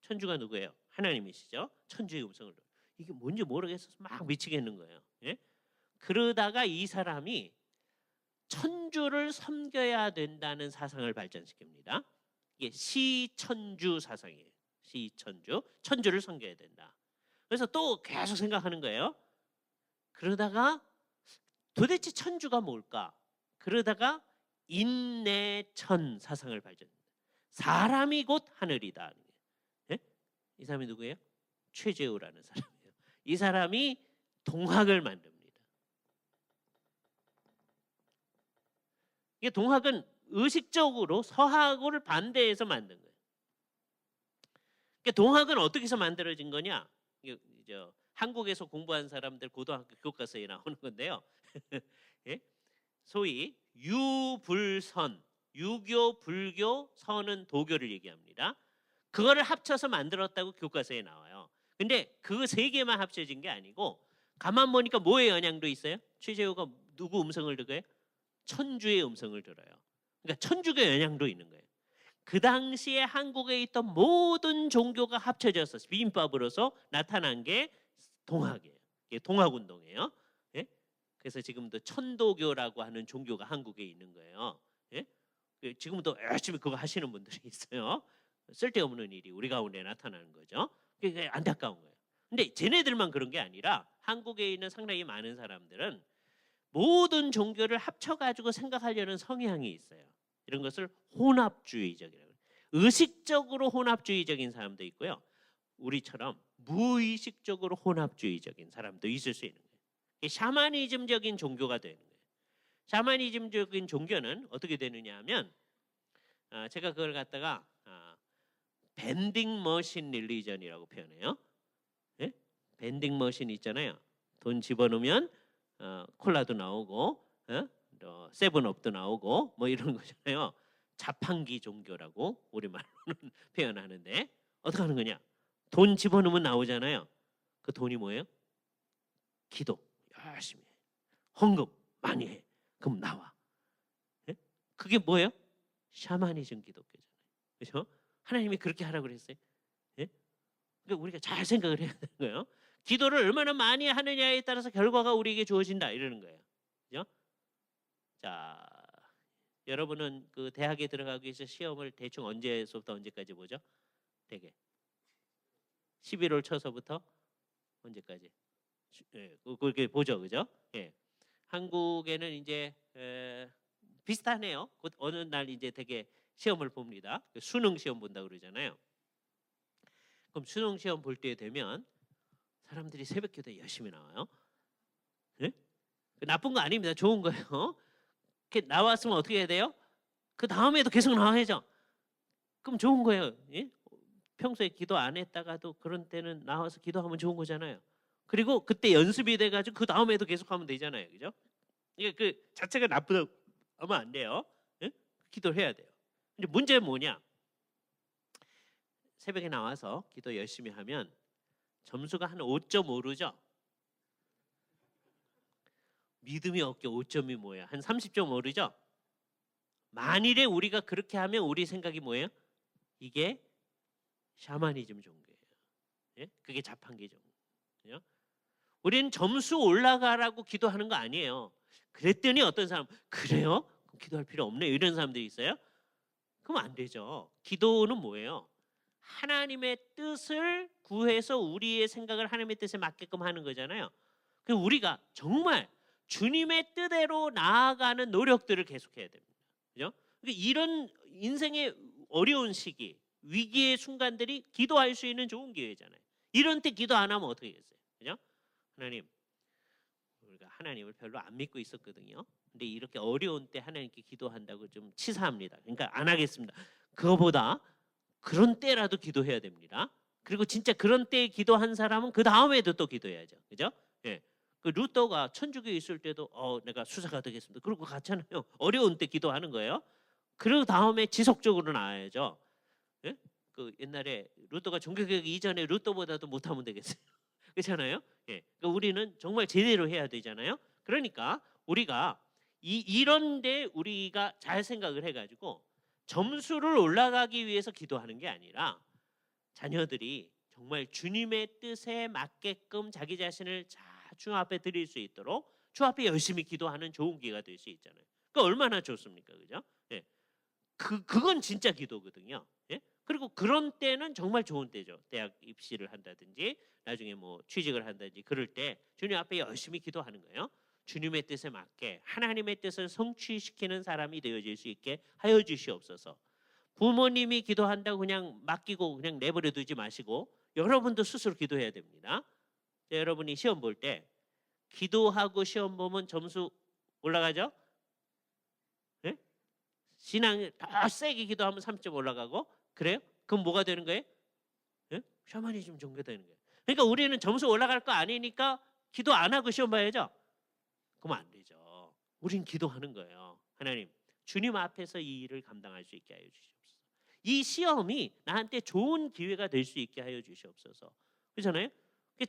천주가 누구예요? 하나님이시죠. 천주의 음성을 이게 뭔지 모르겠어서 막 미치겠는 거예요. 예? 그러다가 이 사람이 천주를 섬겨야 된다는 사상을 발전시킵니다. 이게 시천주 사상이에요. 시천주, 천주를 섬겨야 된다. 그래서 또 계속 생각하는 거예요. 그러다가 도대체 천주가 뭘까? 그러다가 인내천 사상을 발전합니다. 사람이 곧 하늘이다. 예? 이 사람이 누구예요? 최재우라는 사람이에요. 이 사람이 동학을 만듭니다. 이게 동학은 의식적으로 서학을 반대해서 만든 거예요. 그러니까 동학은 어떻게 해서 만들어진 거냐? 한국에서 공부한 사람들 고등학교 교과서에 나오는 건데요. 예? 소위 유불선, 유교, 불교, 선은 도교를 얘기합니다. 그거를 합쳐서 만들었다고 교과서에 나와요. 근데 그 세 개만 합쳐진 게 아니고 가만 보니까 뭐의 영향도 있어요? 최재우가 누구 음성을 들어요? 천주의 음성을 들어요. 그러니까 천주교 영향도 있는 거예요. 그 당시에 한국에 있던 모든 종교가 합쳐져서 비빔밥으로서 나타난 게 동학이에요. 이게 동학운동이에요. 예? 그래서 지금도 천도교라고 하는 종교가 한국에 있는 거예요. 예? 지금도 열심히 그거 하시는 분들이 있어요. 쓸데없는 일이 우리 가운데 나타나는 거죠. 그게 안타까운 거예요. 근데 쟤네들만 그런 게 아니라 한국에 있는 상당히 많은 사람들은 모든 종교를 합쳐가지고 생각하려는 성향이 있어요. 이런 것을 혼합주의적이라고 해요. 의식적으로 혼합주의적인 사람도 있고요. 우리처럼 무의식적으로 혼합주의적인 사람도 있을 수 있는 거예요. 샤머니즘적인 종교가 되는 거예요. 샤머니즘적인 종교는 어떻게 되느냐 하면 제가 그걸 갖다가 밴딩 머신 릴리전이라고 표현해요. 예? 밴딩 머신 있잖아요. 돈 집어넣으면 콜라도 나오고 세븐업도 나오고 뭐 이런 거잖아요. 자판기 종교라고 우리말로는 표현하는데 어떻게 하는 거냐? 돈 집어넣으면 나오잖아요. 그 돈이 뭐예요? 기도 열심히 해. 헌금 많이 해. 그럼 나와. 예? 그게 뭐예요? 샤머니즘 기독교잖아요. 그렇죠? 하나님이 그렇게 하라고 그랬어요. 예? 그러니까 우리가 잘 생각을 해야 되는 거예요. 기도를 얼마나 많이 하느냐에 따라서 결과가 우리에게 주어진다 이러는 거예요. 그죠? 자, 여러분은 그 대학에 들어가기 위해서 시험을 대충 언제서부터 언제까지 보죠? 되게 11월 초서부터 언제까지? 예, 그렇게 보죠, 그죠? 예. 한국에는 이제 비슷하네요. 곧 어느 날 이제 되게 시험을 봅니다. 수능 시험 본다 그러잖아요. 그럼 수능 시험 볼 때 되면 사람들이 새벽기도에 열심히 나와요. 예? 나쁜 거 아닙니다. 좋은 거예요. 이렇게 나왔으면 어떻게 해야 돼요? 그 다음에도 계속 나와야죠. 그럼 좋은 거예요. 예? 평소에 기도 안 했다가도 그런 때는 나와서 기도하면 좋은 거잖아요. 그리고 그때 연습이 돼가지고 그 다음에도 계속 하면 되잖아요. 그죠? 이게 그 자체가 나쁘다고 하면 안 돼요. 예? 기도를 해야 돼요. 근데 문제는 뭐냐? 새벽에 나와서 기도 열심히 하면 점수가 한 5점 오르죠? 믿음이 없게 5점이 뭐야? 한 30점 오르죠? 만일에 우리가 그렇게 하면 우리 생각이 뭐예요? 이게 샤머니즘 종교예요. 예? 그게 자판기 종교예요. 우리는 점수 올라가라고 기도하는 거 아니에요. 그랬더니 어떤 사람 그래요? 그럼 기도할 필요 없네요. 이런 사람들이 있어요. 그럼 안 되죠. 기도는 뭐예요? 하나님의 뜻을 구해서 우리의 생각을 하나님의 뜻에 맞게끔 하는 거잖아요. 그 우리가 정말 주님의 뜻대로 나아가는 노력들을 계속해야 됩니다. 그죠? 그러니까 이런 인생의 어려운 시기, 위기의 순간들이 기도할 수 있는 좋은 기회잖아요. 이런 때 기도 안 하면 어떻게 하겠어요? 그죠? 하나님, 우리가 하나님을 별로 안 믿고 있었거든요. 근데 이렇게 어려운 때 하나님께 기도한다고 좀 치사합니다. 그러니까 안 하겠습니다. 그거보다 그런 때라도 기도해야 됩니다. 그리고 진짜 그런 때에 기도한 사람은 그 다음에도 또 기도해야죠. 그죠? 예. 그 루터가 천주교에 있을 때도 내가 수사가 되겠습니다. 그러고 갔잖아요. 어려운 때 기도하는 거예요. 그리고 다음에 지속적으로 나와야죠. 예? 그 옛날에 루터가 종교개혁 이전에 루터보다도 못하면 되겠어요. 그렇잖아요. 예. 그러니까 우리는 정말 제대로 해야 되잖아요. 그러니까 우리가 이런데 우리가 잘 생각을 해가지고 점수를 올라가기 위해서 기도하는 게 아니라 자녀들이 정말 주님의 뜻에 맞게끔 자기 자신을 잘 주 앞에 드릴 수 있도록 주 앞에 열심히 기도하는 좋은 기회가 될 수 있잖아요. 그 얼마나 좋습니까, 그죠? 예. 그건 진짜 기도거든요. 예? 그리고 그런 때는 정말 좋은 때죠. 대학 입시를 한다든지 나중에 뭐 취직을 한다든지 그럴 때 주님 앞에 열심히 기도하는 거예요. 주님의 뜻에 맞게 하나님의 뜻을 성취시키는 사람이 되어질 수 있게 하여 주시옵소서. 부모님이 기도한다고 그냥 맡기고 그냥 내버려 두지 마시고 여러분도 스스로 기도해야 됩니다. 자, 여러분이 시험 볼 때 기도하고 시험 보면 점수 올라가죠? 예? 신앙 더 세게 기도하면 3점 올라가고 그래요? 그럼 뭐가 되는 거예요? 예? 샤머니즘 종교 되는 거예요. 그러니까 우리는 점수 올라갈 거 아니니까 기도 안 하고 시험 봐야죠. 그러면 안 되죠. 우린 기도하는 거예요. 하나님, 주님 앞에서 이 일을 감당할 수 있게 하여 주시옵소서. 이 시험이 나한테 좋은 기회가 될 수 있게 하여 주시옵소서. 그렇잖아요?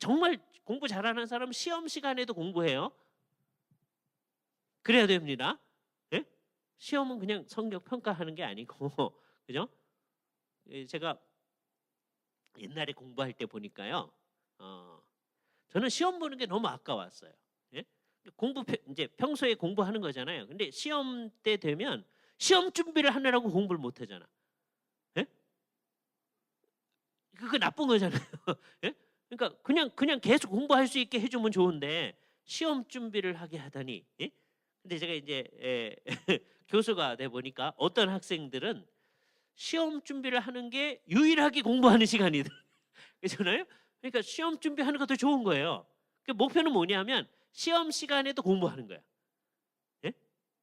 정말 공부 잘하는 사람은 시험 시간에도 공부해요. 그래야 됩니다. 예? 시험은 그냥 성적 평가하는 게 아니고, 그죠? 제가 옛날에 공부할 때 보니까요, 저는 시험 보는 게 너무 아까웠어요. 예? 이제 평소에 공부하는 거잖아요. 근데 시험 때 되면 시험 준비를 하느라고 공부를 못 하잖아. 예? 그거 나쁜 거잖아요. 예? 그러니까 그냥 계속 공부할 수 있게 해주면 좋은데 시험 준비를 하게 하다니. 예? 근데 제가 이제 교수가 돼 보니까 어떤 학생들은 시험 준비를 하는 게 유일하게 공부하는 시간이들. 그렇잖아요. 그러니까 시험 준비하는 것도 좋은 거예요. 그 목표는 뭐냐면 시험 시간에도 공부하는 거야. 예?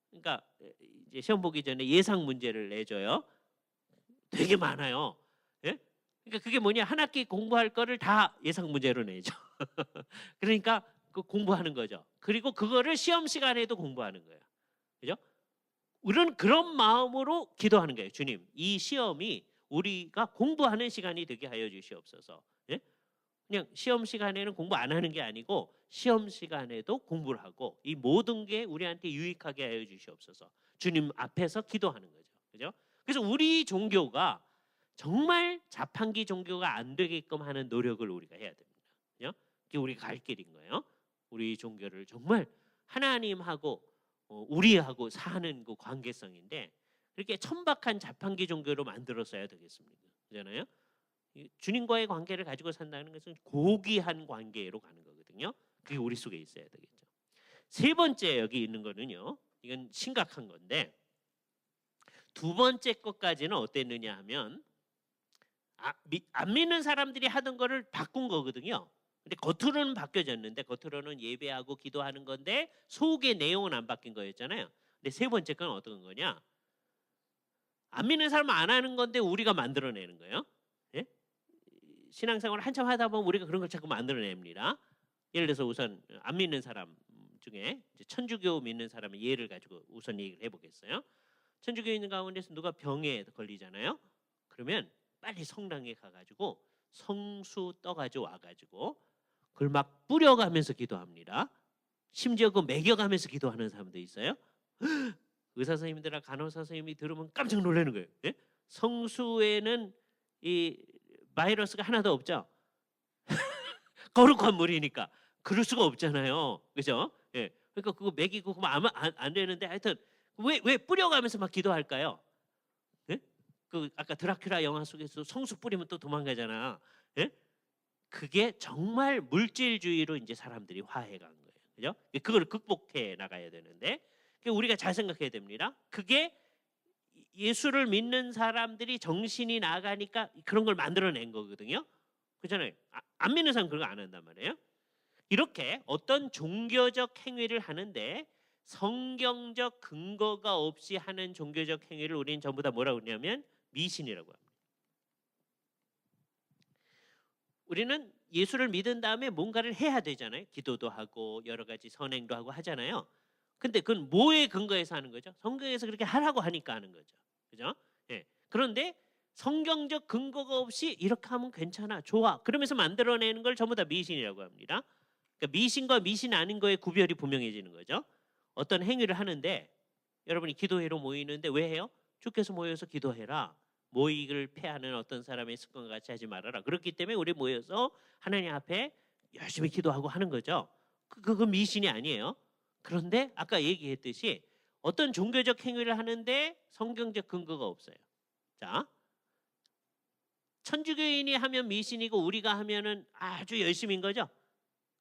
그러니까 이제 시험 보기 전에 예상 문제를 내줘요. 되게 많아요. 예? 그러니까 그게 뭐냐, 한 학기 공부할 거를 다 예상 문제로 내죠. 그러니까 그 공부하는 거죠. 그리고 그거를 시험 시간에도 공부하는 거예요. 그죠? 우리는 그런 마음으로 기도하는 거예요. 주님, 이 시험이 우리가 공부하는 시간이 되게 하여 주시옵소서. 예? 그냥 시험 시간에는 공부 안 하는 게 아니고 시험 시간에도 공부를 하고 이 모든 게 우리한테 유익하게 하여 주시옵소서. 주님 앞에서 기도하는 거죠. 그죠? 그래서 우리 종교가 정말 자판기 종교가 안 되게끔 하는 노력을 우리가 해야 됩니다. 그죠? 그게 우리가 갈 길인 거예요. 우리 종교를 정말 하나님하고 우리하고 사는 그 관계성인데 그렇게 천박한 자판기 종교로 만들었어야 되겠습니다. 그잖아요. 주님과의 관계를 가지고 산다는 것은 고귀한 관계로 가는 거거든요. 그게 우리 속에 있어야 되겠죠. 세 번째 여기 있는 거는요. 이건 심각한 건데 두 번째 것까지는 어땠느냐 하면 안 믿는 사람들이 하던 거를 바꾼 거거든요. 근데 겉으로는 바뀌어졌는데 겉으로는 예배하고 기도하는 건데 속의 내용은 안 바뀐 거였잖아요. 근데 세 번째 건 어떤 거냐? 안 믿는 사람은 안 하는 건데 우리가 만들어내는 거예요. 예? 신앙생활을 한참 하다 보면 우리가 그런 걸 자꾸 만들어냅니다. 예를 들어서 우선 안 믿는 사람 중에 이제 천주교 믿는 사람의 예를 가지고 우선 얘기를 해보겠어요. 천주교인 가운데서 누가 병에 걸리잖아요. 그러면 빨리 성당에 가가지고 성수 떠가지고 와가지고 그걸 막 뿌려가면서 기도합니다. 심지어 그 먹여가면서 기도하는 사람도 있어요. 의사 선생님들이나 간호사 선생님이 들으면 깜짝 놀라는 거예요. 예? 성수에는 이 바이러스가 하나도 없죠. 거룩한 물이니까 그럴 수가 없잖아요. 그죠? 예. 그러니까 그거 먹이고 그러면 아마 안 되는데 하여튼 왜 뿌려가면서 막 기도할까요? 예? 그 아까 드라큘라 영화 속에서 성수 뿌리면 또 도망가잖아. 예? 그게 정말 물질주의로 이제 사람들이 화해간 거예요. 그죠? 그걸 극복해 나가야 되는데 우리가 잘 생각해야 됩니다. 그게 예수를 믿는 사람들이 정신이 나가니까 그런 걸 만들어낸 거거든요. 그렇잖아요. 안 믿는 사람 그런 거 안 한단 말이에요. 이렇게 어떤 종교적 행위를 하는데 성경적 근거가 없이 하는 종교적 행위를 우리는 전부 다 뭐라고 그러냐면 미신이라고 합니다. 우리는 예수를 믿은 다음에 뭔가를 해야 되잖아요. 기도도 하고 여러 가지 선행도 하고 하잖아요. 근데 그건 뭐에 근거해서 하는 거죠? 성경에서 그렇게 하라고 하니까 하는 거죠. 그죠? 예. 그런데 성경적 근거가 없이 이렇게 하면 괜찮아, 좋아. 그러면서 만들어내는 걸 전부 다 미신이라고 합니다. 그러니까 미신과 미신 아닌 거의 구별이 분명해지는 거죠. 어떤 행위를 하는데 여러분이 기도회로 모이는데 왜 해요? 주께서 모여서 기도해라. 모이를 패하는 어떤 사람의 습관과 같이 하지 말아라. 그렇기 때문에 우리 모여서 하나님 앞에 열심히 기도하고 하는 거죠. 그건 미신이 아니에요. 그런데 아까 얘기했듯이 어떤 종교적 행위를 하는데 성경적 근거가 없어요. 자, 천주교인이 하면 미신이고 우리가 하면은 아주 열심인 거죠.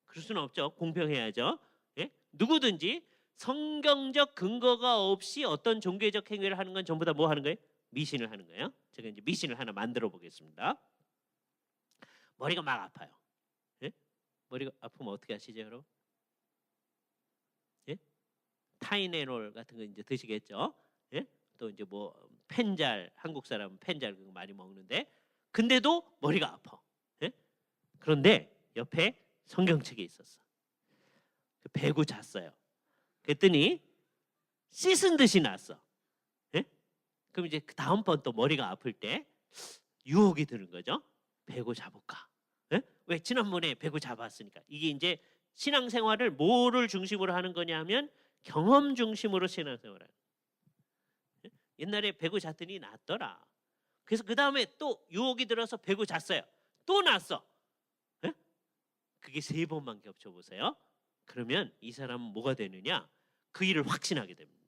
그럴 수는 없죠. 공평해야죠. 예? 누구든지 성경적 근거가 없이 어떤 종교적 행위를 하는 건 전부 다 뭐 하는 거예요? 미신을 하는 거예요. 제가 이제 미신을 하나 만들어 보겠습니다. 머리가 막 아파요. 예? 머리가 아프면 어떻게 하시죠, 여러분? 예? 타이레놀 같은 거 이제 드시겠죠. 예? 또 이제 뭐 펜잘, 한국 사람은 펜잘 그거 많이 먹는데 근데도 머리가 아파. 예? 그런데 옆에 성경책이 있었어. 배고 잤어요. 그랬더니 씻은 듯이 났어. 예? 그럼 이제 그 다음번 또 머리가 아플 때 유혹이 드는 거죠. 배고 자볼까? 예? 왜 지난번에 배고 잡았으니까. 이게 이제 신앙생활을 뭐를 중심으로 하는 거냐면 경험 중심으로 신앙생활을 하는 거예요. 예? 옛날에 배고 잤더니 낫더라. 그래서 그 다음에 또 유혹이 들어서 배고 잤어요. 또 났어. 예? 그게 3번만 겹쳐보세요. 그러면 이 사람은 뭐가 되느냐? 그 일을 확신하게 됩니다.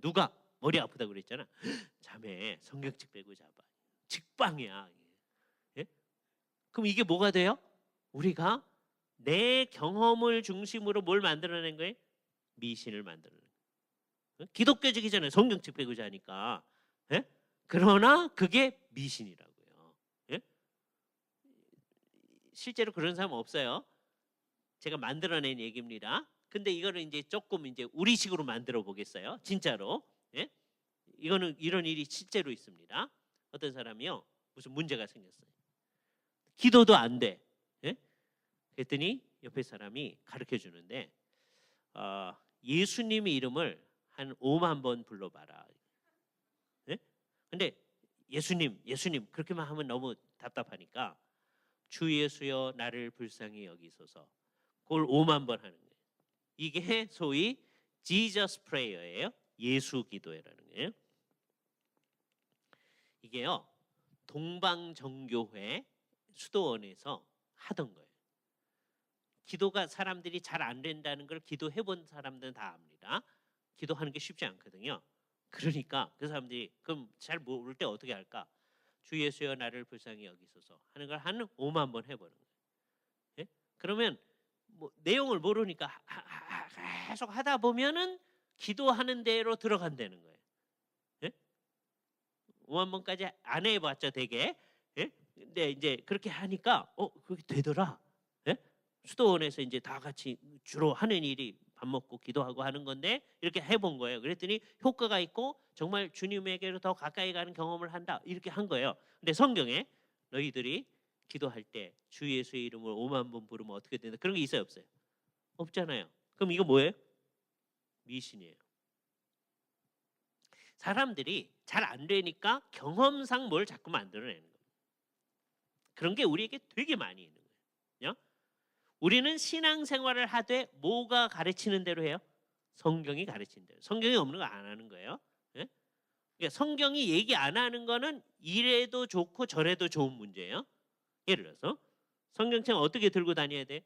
누가 머리 아프다고 그랬잖아. 자매 성경책 빼고 잡아. 직방이야. 예? 그럼 이게 뭐가 돼요? 우리가 내 경험을 중심으로 뭘 만들어낸 거예요? 미신을 만들어낸 거예요. 기독교적이잖아요. 성경책 빼고 자니까. 예? 그러나 그게 미신이라고요. 예? 실제로 그런 사람 없어요. 제가 만들어낸 얘기입니다. 근데 이거를 이제 조금 이제 우리식으로 만들어 보겠어요. 진짜로. 예? 이거는 이런 일이 실제로 있습니다. 어떤 사람이요 무슨 문제가 생겼어요. 기도도 안 돼. 예? 그랬더니 옆에 사람이 가르쳐 주는데 예수님의 이름을 한 5만 번 불러봐라. 예? 근데 예수님 그렇게만 하면 너무 답답하니까 주 예수여 나를 불쌍히 여기소서. 그걸 5만 번 하는 거예요. 이게 소위 Jesus Prayer예요. 예수 기도회라는 거예요. 이게요 동방정교회 수도원에서 하던 거예요. 기도가 사람들이 잘 안 된다는 걸 기도해 본 사람들은 다 압니다. 기도하는 게 쉽지 않거든요. 그러니까 그 사람들이 그럼 잘 모를 때 어떻게 할까? 주 예수여 나를 불쌍히 여기소서 하는 걸 한 5만 번 해보는 거예요. 예? 그러면 뭐 내용을 모르니까 계속 하다 보면은 기도하는 대로 들어간다는 거예요. 예? 5만 번까지 안 해봤죠, 되게. 예? 근데 이제 그렇게 하니까 그게 되더라. 예? 수도원에서 이제 다 같이 주로 하는 일이 밥 먹고 기도하고 하는 건데 이렇게 해본 거예요. 그랬더니 효과가 있고 정말 주님에게로 더 가까이 가는 경험을 한다. 이렇게 한 거예요. 근데 성경에 너희들이 기도할 때 주 예수의 이름을 5만 번 부르면 어떻게 된다. 그런 게 있어요, 없어요? 없잖아요. 그럼 이거 뭐예요? 미신이에요. 사람들이 잘 안 되니까 경험상 뭘 자꾸 만들어내는 거예요. 그런 게 우리에게 되게 많이 있는 거예요. 우리는 신앙생활을 하되 뭐가 가르치는 대로 해요? 성경이 가르치는 대로. 성경이 없는 거 안 하는 거예요. 예? 그러니까 성경이 얘기 안 하는 거는 이래도 좋고 저래도 좋은 문제예요. 예를 들어서 성경책 어떻게 들고 다녀야 돼?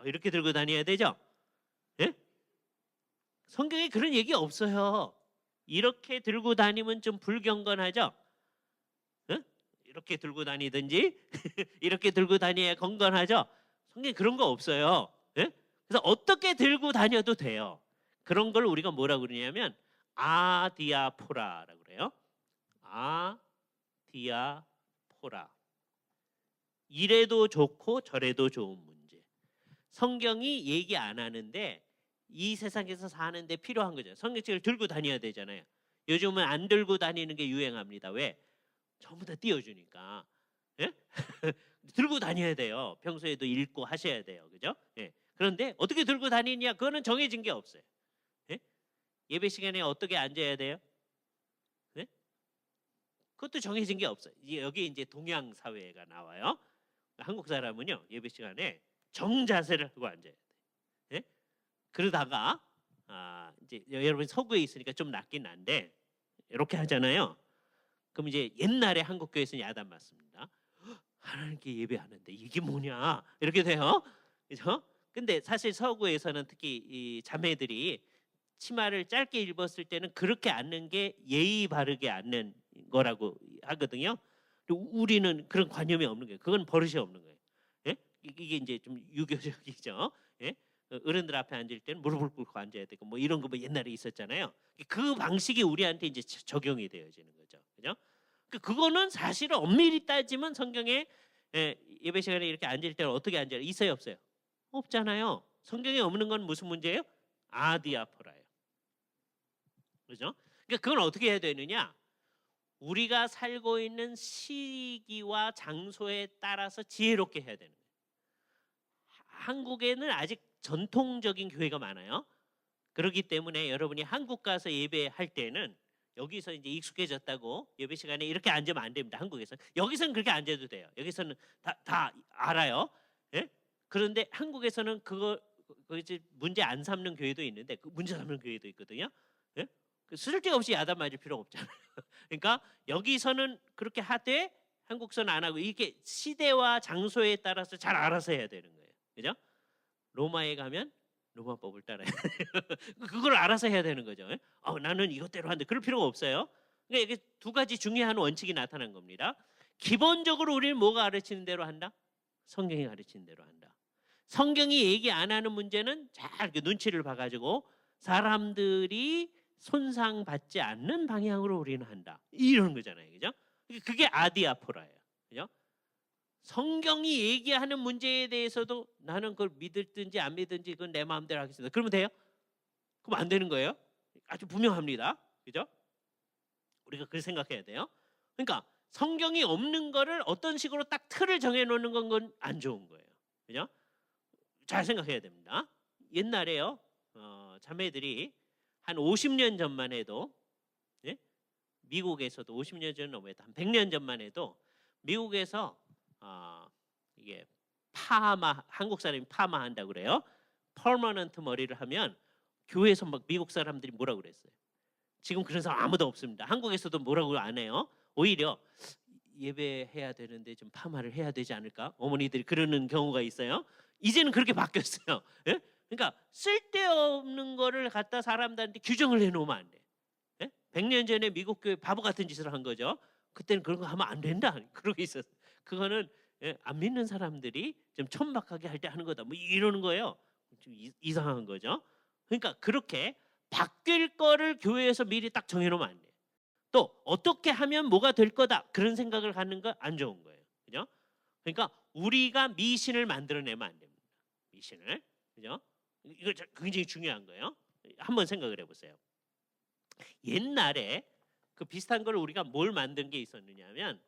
이렇게 들고 다녀야 되죠? 예? 성경에 그런 얘기 없어요. 이렇게 들고 다니면 좀 불경건하죠? 예? 이렇게 들고 다니든지 이렇게 들고 다녀야 건건하죠? 성경에 그런 거 없어요. 예? 그래서 어떻게 들고 다녀도 돼요. 그런 걸 우리가 뭐라고 그러냐면 아디아포라라고 그래요. 아디아포라. 이래도 좋고 저래도 좋은 문제. 성경이 얘기 안 하는데 이 세상에서 사는데 필요한 거죠. 성경책을 들고 다녀야 되잖아요. 요즘은 안 들고 다니는 게 유행합니다. 왜? 전부 다 띄워주니까. 예? 들고 다녀야 돼요. 평소에도 읽고 하셔야 돼요. 그죠? 예. 그런데 어떻게 들고 다니냐? 그거는 정해진 게 없어요. 예? 예배 시간에 어떻게 앉아야 돼요? 예? 그것도 정해진 게 없어요. 여기 이제 동양 사회가 나와요. 한국 사람은요 예배 시간에 정자세를 하고 앉아야 돼. 예? 그러다가 이제 여러분 서구에 있으니까 좀 낫긴 한데 이렇게 하잖아요. 그럼 이제 옛날에 한국 교회에서는 야단 맞습니다. 하나님께 예배하는데 이게 뭐냐 이렇게 돼요. 그죠? 근데 사실 서구에서는 특히 이 자매들이 치마를 짧게 입었을 때는 그렇게 앉는 게 예의 바르게 앉는 거라고 하거든요. 우리는 그런 관념이 없는 거예요. 그건 버릇이 없는 거예요. 예? 이게 이제 좀 유교적이죠. 예? 어른들 앞에 앉을 때는 무릎을 꿇고 앉아야 되고 뭐 이런 거 뭐 옛날에 있었잖아요. 그 방식이 우리한테 이제 적용이 되어지는 거죠. 그죠? 그거는 사실은 엄밀히 따지면 성경에 예배 시간에 이렇게 앉을 때는 어떻게 앉아요? 있어요, 없어요? 없잖아요. 성경에 없는 건 무슨 문제예요? 아디아포라예요. 그죠? 그러니까 그건 어떻게 해야 되느냐? 우리가 살고 있는 시기와 장소에 따라서 지혜롭게 해야 되는 거예요. 한국에는 아직 전통적인 교회가 많아요. 그렇기 때문에 여러분이 한국 가서 예배할 때는 여기서 이제 익숙해졌다고 예배 시간에 이렇게 앉으면 안 됩니다. 한국에서. 여기서는 그렇게 앉아도 돼요. 여기서는 다 알아요. 예? 그런데 한국에서는 그거 이제 문제 안 삼는 교회도 있는데 그 문제 삼는 교회도 있거든요. 예? 쓸데없이 야단 맞을 필요가 없잖아요. 그러니까 여기서는 그렇게 하되 한국서는 안 하고 이게 시대와 장소에 따라서 잘 알아서 해야 되는 거예요. 그죠? 로마에 가면 로마법을 따라야 돼요. 그걸 알아서 해야 되는 거죠. 나는 이것대로 하는데 그럴 필요가 없어요. 그러니까 이게 두 가지 중요한 원칙이 나타난 겁니다. 기본적으로 우리는 뭐가 가르치는 대로 한다? 성경이 가르치는 대로 한다. 성경이 얘기 안 하는 문제는 잘 이렇게 눈치를 봐가지고 사람들이 손상받지 않는 방향으로 우리는 한다. 이런 거잖아요. 그죠? 그게 아디아포라예요. 그죠? 성경이 얘기하는 문제에 대해서도 나는 그걸 믿을든지 안 믿든지 그건 내 마음대로 하겠습니다. 그러면 돼요? 그럼 안 되는 거예요? 아주 분명합니다. 그죠? 우리가 그렇게 생각해야 돼요. 그러니까 성경이 없는 거를 어떤 식으로 딱 틀을 정해 놓는 건 안 좋은 거예요. 그죠? 잘 생각해야 됩니다. 옛날에요. 자매들이 한 50년 전만 해도 미국에서도 50년 전 넘어도 한 100년 전만 해도 미국에서 이게 파마 한국 사람이 파마 한다고 그래요. 퍼머넌트 머리를 하면 교회에서 막 미국 사람들이 뭐라고 그랬어요. 지금 그런 사람 아무도 없습니다. 한국에서도 뭐라고 안 해요. 오히려 예배해야 되는데 좀 파마를 해야 되지 않을까? 어머니들이 그러는 경우가 있어요. 이제는 그렇게 바뀌었어요. 예? 그러니까 쓸데없는 거를 갖다 사람들한테 규정을 해놓으면 안 돼. 예? 100년 전에 미국 교회 바보 같은 짓을 한 거죠. 그때는 그런 거 하면 안 된다. 그러고 있었어요. 그거는 안 믿는 사람들이 좀 천박하게 할 때 하는 거다. 뭐 이러는 거예요. 좀 이상한 거죠. 그러니까 그렇게 바뀔 거를 교회에서 미리 딱 정해놓으면 안 돼. 또 어떻게 하면 뭐가 될 거다 그런 생각을 갖는 거 안 좋은 거예요. 그죠? 그러니까 우리가 미신을 만들어내면 안 됩니다. 미신을. 그죠? 이거 굉장히 중요한 거예요. 한번 생각을 해보세요. 옛날에 그 비슷한 걸 우리가 뭘 만든 게 있었느냐면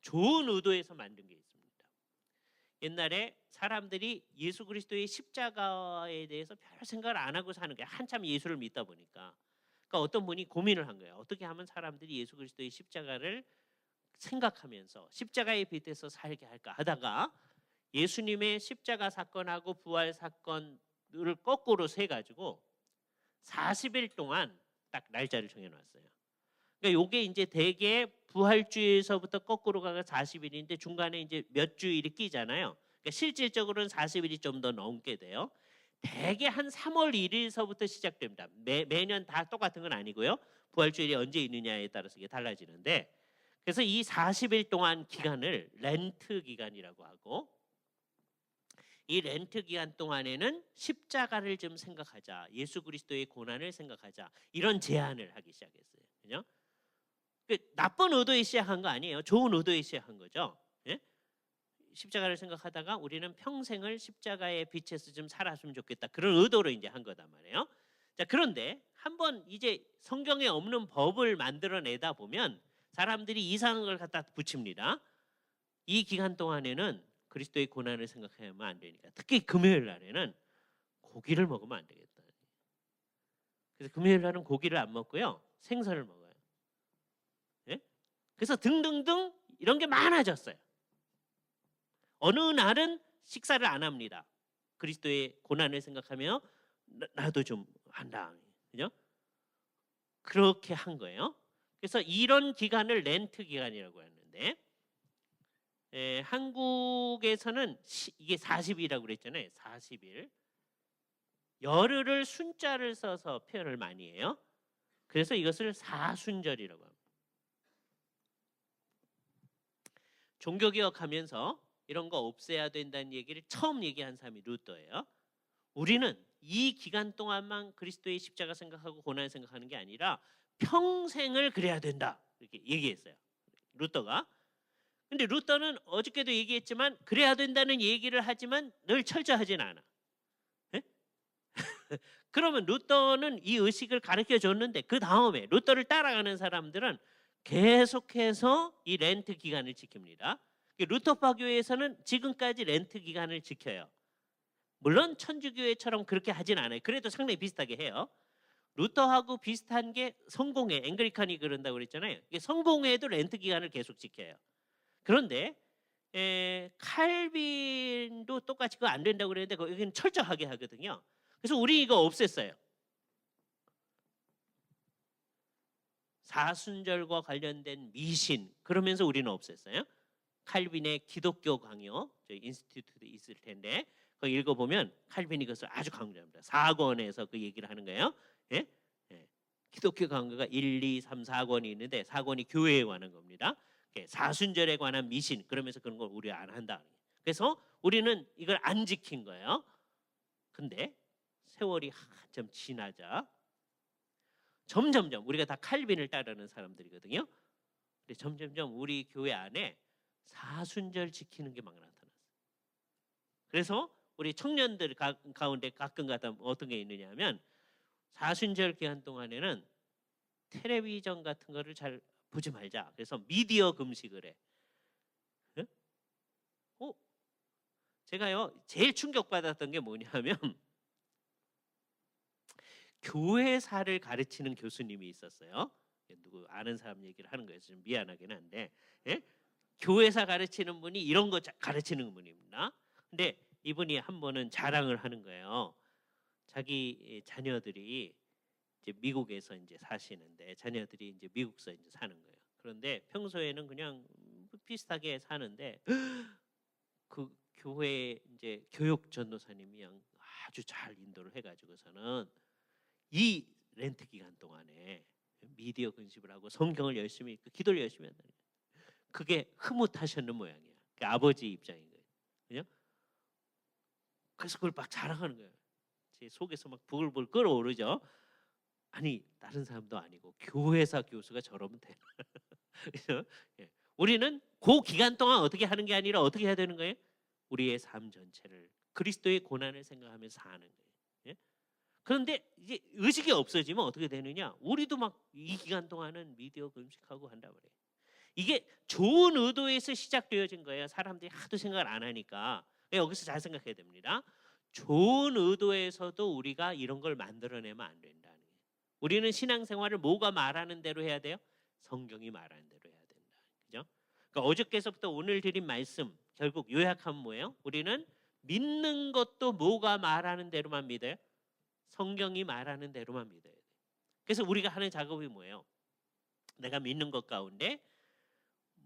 좋은 의도에서 만든 게 있습니다. 옛날에 사람들이 예수 그리스도의 십자가에 대해서 별 생각을 안 하고 사는 게 한참 예수를 믿다 보니까 그러니까 어떤 분이 고민을 한 거예요. 어떻게 하면 사람들이 예수 그리스도의 십자가를 생각하면서 십자가에 빗대서 살게 할까 하다가 예수님의 십자가 사건하고 부활 사건을 거꾸로 세 가지고 40일 동안 딱 날짜를 정해 놨어요. 그러니까 요게 이제 대개 부활주에서부터 거꾸로 가가 40일인데 중간에 이제 몇 주일이 끼잖아요. 그러니까 실질적으로는 40일이 좀 더 넘게 돼요. 대개 한 3월 1일서부터 시작됩니다. 매년 다 똑같은 건 아니고요. 부활주일이 언제 있느냐에 따라서 이게 달라지는데 그래서 이 40일 동안 기간을 렌트 기간이라고 하고 이 렌트 기간 동안에는 십자가를 좀 생각하자. 예수 그리스도의 고난을 생각하자. 이런 제안을 하기 시작했어요. 그죠? 나쁜 의도에 시작한 거 아니에요. 좋은 의도에 시작한 거죠. 예? 십자가를 생각하다가 우리는 평생을 십자가의 빛에서 좀 살았으면 좋겠다. 그런 의도로 이제 한 거단 말이에요. 자, 그런데 한번 이제 성경에 없는 법을 만들어내다 보면 사람들이 이상한 걸 갖다 붙입니다. 이 기간 동안에는 그리스도의 고난을 생각하면 안 되니까. 특히 금요일 날에는 고기를 먹으면 안 되겠다. 그래서 금요일 날은 고기를 안 먹고요. 생선을 먹어요. 예? 그래서 등등등 이런 게 많아졌어요. 어느 날은 식사를 안 합니다. 그리스도의 고난을 생각하며 나도 좀 한다. 그죠? 그렇게 한 거예요. 그래서 이런 기간을 렌트 기간이라고 하는데 한국에서는 이게 40일이라고 그랬잖아요. 40일. 열흘을 순자를 써서 표현을 많이 해요. 그래서 이것을 사순절이라고 합니다. 종교개혁하면서 이런 거 없애야 된다는 얘기를 처음 얘기한 사람이 루터예요. 우리는 이 기간 동안만 그리스도의 십자가 생각하고 고난 생각하는 게 아니라 평생을 그래야 된다. 이렇게 얘기했어요. 루터가. 근데 루터는 어저께도 얘기했지만 그래야 된다는 얘기를 하지만 늘 철저하진 않아. 예? 그러면 루터는 이 의식을 가르쳐 줬는데 그 다음에 루터를 따라가는 사람들은 계속해서 이 렌트 기간을 지킵니다. 루터파 교회에서는 지금까지 렌트 기간을 지켜요. 물론 천주교회처럼 그렇게 하진 않아요. 그래도 상당히 비슷하게 해요. 루터하고 비슷한 게 성공회, 앵글리칸이 그런다고 그랬잖아요. 이게 성공회도 렌트 기간을 계속 지켜요. 그런데 칼빈도 똑같이 그거 안 된다고 그랬는데 거기는 철저하게 하거든요. 그래서 우리 이거 없앴어요. 사순절과 관련된 미신 그러면서 우리는 없앴어요. 칼빈의 기독교 강요 인스티튜트 있을 텐데 그거 읽어보면 칼빈이 그것을 아주 강조합니다. 4권에서 그 얘기를 하는 거예요. 예? 예. 기독교 강요가 1, 2, 3, 4권이 있는데 4권이 교회에 관한 겁니다. 사순절에 관한 미신 그러면서 그런 걸 우리 안 한다. 그래서 우리는 이걸 안 지킨 거예요. 근데 세월이 한참 지나자 점점점 우리가 다 칼빈을 따르는 사람들이거든요. 근데 점점점 우리 교회 안에 사순절 지키는 게 막 나타났어요. 그래서 우리 청년들 가운데 가끔가다 어떤 게 있느냐면 사순절 기간 동안에는 텔레비전 같은 거를 잘 보지 말자. 그래서 미디어 금식을 해. 예? 제가요 제일 충격받았던 게 뭐냐면 교회사를 가르치는 교수님이 있었어요. 누구 아는 사람 얘기를 하는 거예요. 좀 미안하긴 한데 예? 교회사 가르치는 분이 이런 거 가르치는 분입니다. 근데 이분이 한 번은 자랑을 하는 거예요. 자기 자녀들이 이제 미국에서 이제 사시는데 자녀들이 이제 미국서 이제 사는 거예요. 그런데 평소에는 그냥 비슷하게 사는데 그 교회 이제 교육 전도사님이 아주 잘 인도를 해가지고서는 이 렌트 기간 동안에 미디어 근십을 하고 성경을 열심히 읽고 기도를 열심히 한다. 그게 흐뭇하셨는 모양이야. 그 아버지 입장인 거예요. 그죠? 그래서 그걸 막 자랑하는 거예요. 제 속에서 막 부글부글 끓어오르죠. 아니 다른 사람도 아니고 교회사 교수가 저러면 되나? 그래서 예, 우리는 그 기간 동안 어떻게 하는 게 아니라 어떻게 해야 되는 거예요? 우리의 삶 전체를 그리스도의 고난을 생각하면서 사는 거예요. 예? 그런데 이제 의식이 없어지면 어떻게 되느냐? 우리도 막 이 기간 동안은 미디어 금식하고 한다 그래요. 이게 좋은 의도에서 시작되어진 거예요. 사람들이 하도 생각을 안 하니까. 여기서 잘 생각해야 됩니다. 좋은 의도에서도 우리가 이런 걸 만들어내면 안 된다는 거예요. 우리는 신앙생활을 뭐가 말하는 대로 해야 돼요? 성경이 말하는 대로 해야 된다. 그죠? 그러니까 어저께서부터 오늘 드린 말씀 결국 요약하면 뭐예요? 우리는 믿는 것도 뭐가 말하는 대로만 믿어요? 성경이 말하는 대로만 믿어야 돼요. 그래서 우리가 하는 작업이 뭐예요? 내가 믿는 것 가운데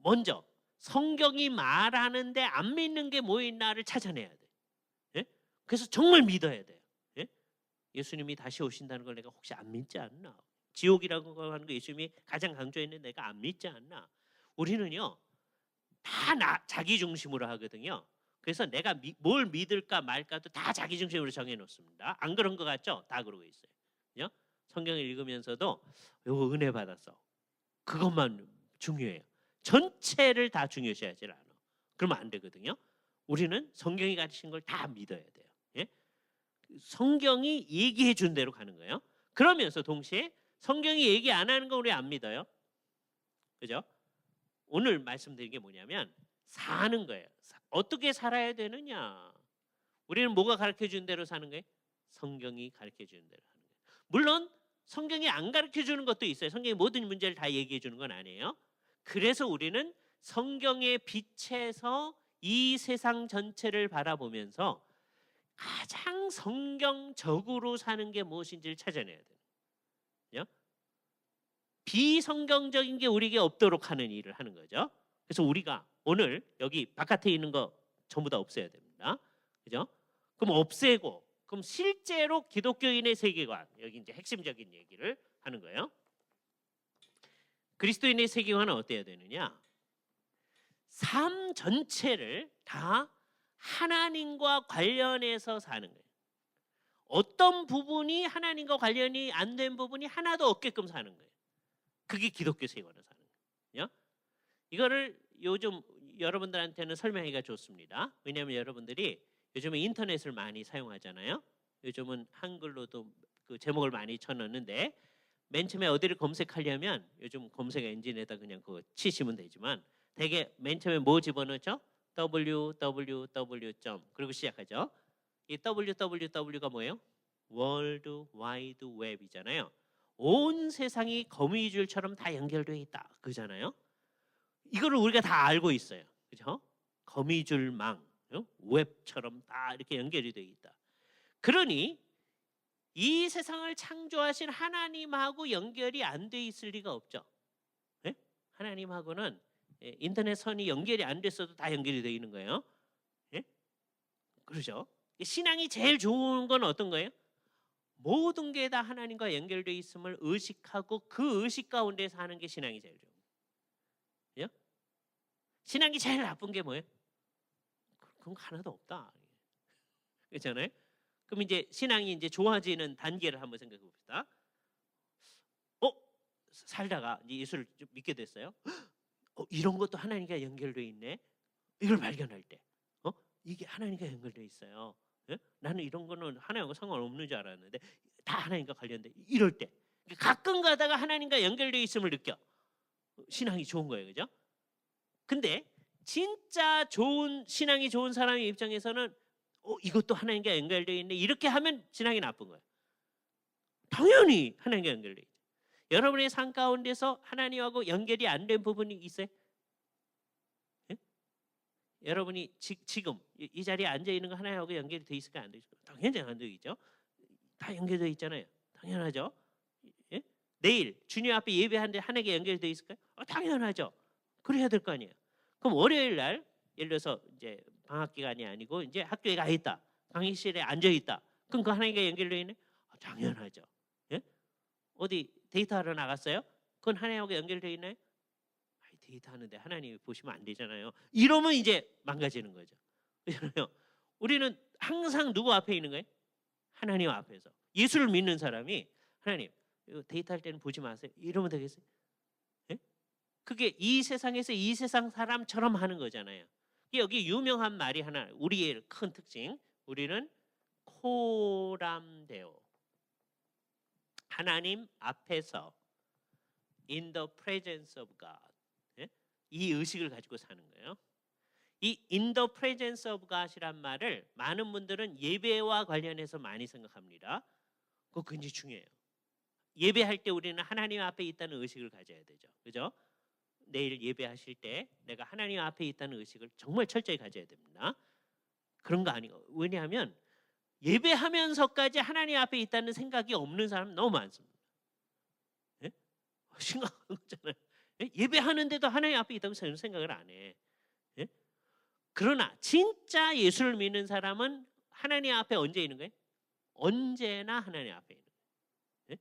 먼저 성경이 말하는데 안 믿는 게 뭐 있나를 찾아내야 돼. 예? 그래서 정말 믿어야 돼요. 예? 예수님이 다시 오신다는 걸 내가 혹시 안 믿지 않나? 지옥이라고 하는 거 예수님이 가장 강조했는데 내가 안 믿지 않나? 우리는요 다 자기 중심으로 하거든요. 그래서 내가 뭘 믿을까 말까도 다 자기 중심으로 정해놓습니다. 안 그런 것 같죠? 다 그러고 있어요. 그죠? 성경을 읽으면서도 이거 은혜 받았어. 그것만 중요해요. 전체를 다 중요시하지 않아. 그러면 안 되거든요. 우리는 성경이 가르친 걸 다 믿어야 돼요. 예? 성경이 얘기해 준 대로 가는 거예요. 그러면서 동시에 성경이 얘기 안 하는 거 우리 안 믿어요. 그죠? 오늘 말씀드린 게 뭐냐면 사는 거예요. 어떻게 살아야 되느냐. 우리는 뭐가 가르쳐 준 대로 사는 거예요? 성경이 가르쳐 주는 대로 하는 거예요. 물론 성경이 안 가르쳐 주는 것도 있어요. 성경이 모든 문제를 다 얘기해 주는 건 아니에요. 그래서 우리는 성경의 빛에서 이 세상 전체를 바라보면서 가장 성경적으로 사는 게 무엇인지를 찾아내야 돼요. 비성경적인 게 우리에게 없도록 하는 일을 하는 거죠. 그래서 우리가 오늘 여기 바깥에 있는 거 전부 다 없애야 됩니다. 그죠? 그럼 없애고 그럼 실제로 기독교인의 세계관 여기 이제 핵심적인 얘기를 하는 거예요. 그리스도인의 세계관은 어때야 되느냐? 삶 전체를 다 하나님과 관련해서 사는 거예요. 어떤 부분이 하나님과 관련이 안 된 부분이 하나도 없게끔 사는 거예요. 그게 기독교 세계관을 사는 거예요. 이거를 요즘 여러분들한테는 설명하기가 좋습니다. 왜냐하면 여러분들이 요즘에 인터넷을 많이 사용하잖아요. 요즘은 한글로도 그 제목을 많이 쳐넣는데 맨 처음에 어디를 검색하려면 요즘 검색 엔진에다 그냥 그거 치시면 되지만 되게 맨 처음에 뭐 집어넣죠? www. 그리고 시작하죠. 이 www가 뭐예요? 월드 와이드 웹이잖아요. 온 세상이 거미줄처럼 다 연결되어 있다. 그잖아요. 이거를 우리가 다 알고 있어요. 그죠? 거미줄망, 웹처럼 다 이렇게 연결이 되어 있다. 그러니 이 세상을 창조하신 하나님하고 연결이 안 돼 있을 리가 없죠. 네? 하나님하고는 인터넷 선이 연결이 안 됐어도 다 연결이 되어 있는 거예요. 네? 그렇죠? 신앙이 제일 좋은 건 어떤 거예요? 모든 게 다 하나님과 연결되어 있음을 의식하고 그 의식 가운데 사는 게 신앙이 제일 좋은 거예요. 신앙이 제일 나쁜 게 뭐예요? 그런 거 하나도 없다. 그렇잖아요? 그럼 이제 신앙이 이제 좋아지는 단계를 한번 생각해 봅시다. 살다가 이제 예수를 좀 믿게 됐어요. 이런 것도 하나님과 연결되어 있네. 이걸 발견할 때, 이게 하나님과 연결되어 있어요. 예? 나는 이런 거는 하나님과 상관없는 줄 알았는데 다 하나님과 관련돼. 이럴 때 가끔 가다가 하나님과 연결되어 있음을 느껴. 신앙이 좋은 거예요, 그죠? 근데 진짜 좋은 신앙이 좋은 사람의 입장에서는 이것도 하나님과 연결되어 있네. 이렇게 하면 신앙이 나쁜 거예요. 당연히 하나님과 연결되어 있죠. 여러분의 삶 가운데서 하나님하고 연결이 안 된 부분이 있어요? 예? 여러분이 지금 이 자리에 앉아 있는 거 하나님하고 연결이 돼 있을까 안 돼 있을까? 당연히 안 돼 있죠. 다 연결되어 있잖아요. 당연하죠. 예? 내일 주님 앞에 예배하는데 하나님께 연결되어 있을까요? 당연하죠. 그래야 될 거 아니에요. 그럼 월요일 날 예를 들어서 이제 방학 기간이 아니고 이제 학교에 가 있다. 강의실에 앉아 있다. 그럼 그 하나님과 연결되어 있네? 당연하죠. 예? 어디 데이트하러 나갔어요? 그건 하나님하고 연결되어 있나요? 데이트하는데 하나님이 보시면 안 되잖아요. 이러면 이제 망가지는 거죠. 그렇잖아요. 우리는 항상 누구 앞에 있는 거예요? 하나님 앞에서. 예수를 믿는 사람이 하나님, 이거 데이트할 때는 보지 마세요. 이러면 되겠어요? 예? 그게 이 세상에서 이 세상 사람처럼 하는 거잖아요. 여기 유명한 말이 하나, 우리의 큰 특징, 우리는 코람데오, 하나님 앞에서 in the presence of God, 예? 이 의식을 가지고 사는 거예요. 이 in the presence of God이란 말을 많은 분들은 예배와 관련해서 많이 생각합니다. 그거 굉장히 중요해요. 예배할 때 우리는 하나님 앞에 있다는 의식을 가져야 되죠. 그죠? 내일 예배하실 때 내가 하나님 앞에 있다는 의식을 정말 철저히 가져야 됩니다. 그런 거 아니고, 왜냐하면 예배하면서까지 하나님 앞에 있다는 생각이 없는 사람 너무 많습니다. 예? 심각한 거잖아요. 예? 예배하는데도 하나님 앞에 있다고 생각을 안 해. 예? 그러나 진짜 예수를 믿는 사람은 하나님 앞에 언제 있는 거예요? 언제나 하나님 앞에 있는 거예요. 예?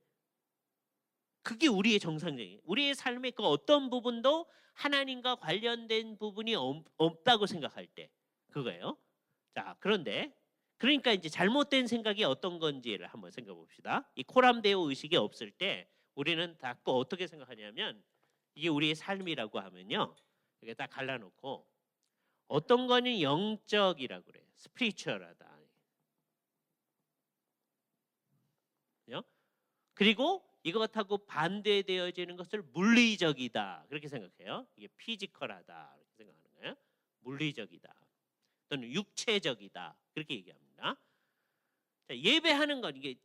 그게 우리의 정상적인, 우리의 삶의 그 어떤 부분도 하나님과 관련된 부분이 없다고 생각할 때 그거예요. 자, 그런데 그러니까 이제 잘못된 생각이 어떤 건지를 한번 생각해 봅시다. 이 코람데오 의식이 없을 때 우리는 자꾸 어떻게 생각하냐면, 이게 우리의 삶이라고 하면요, 이렇게 딱 갈라놓고 어떤 거는 영적이라고 그래요. 스피리추얼하다. 그리고 이것하고 반대되어지는 것을 물리적이다, 그렇게 생각해요. 이게 피지컬하다 이렇게 생각하는 거예요. 물리적이다 또는 육체적이다, 그렇게 얘기합니다. 자, 예배하는 건 이게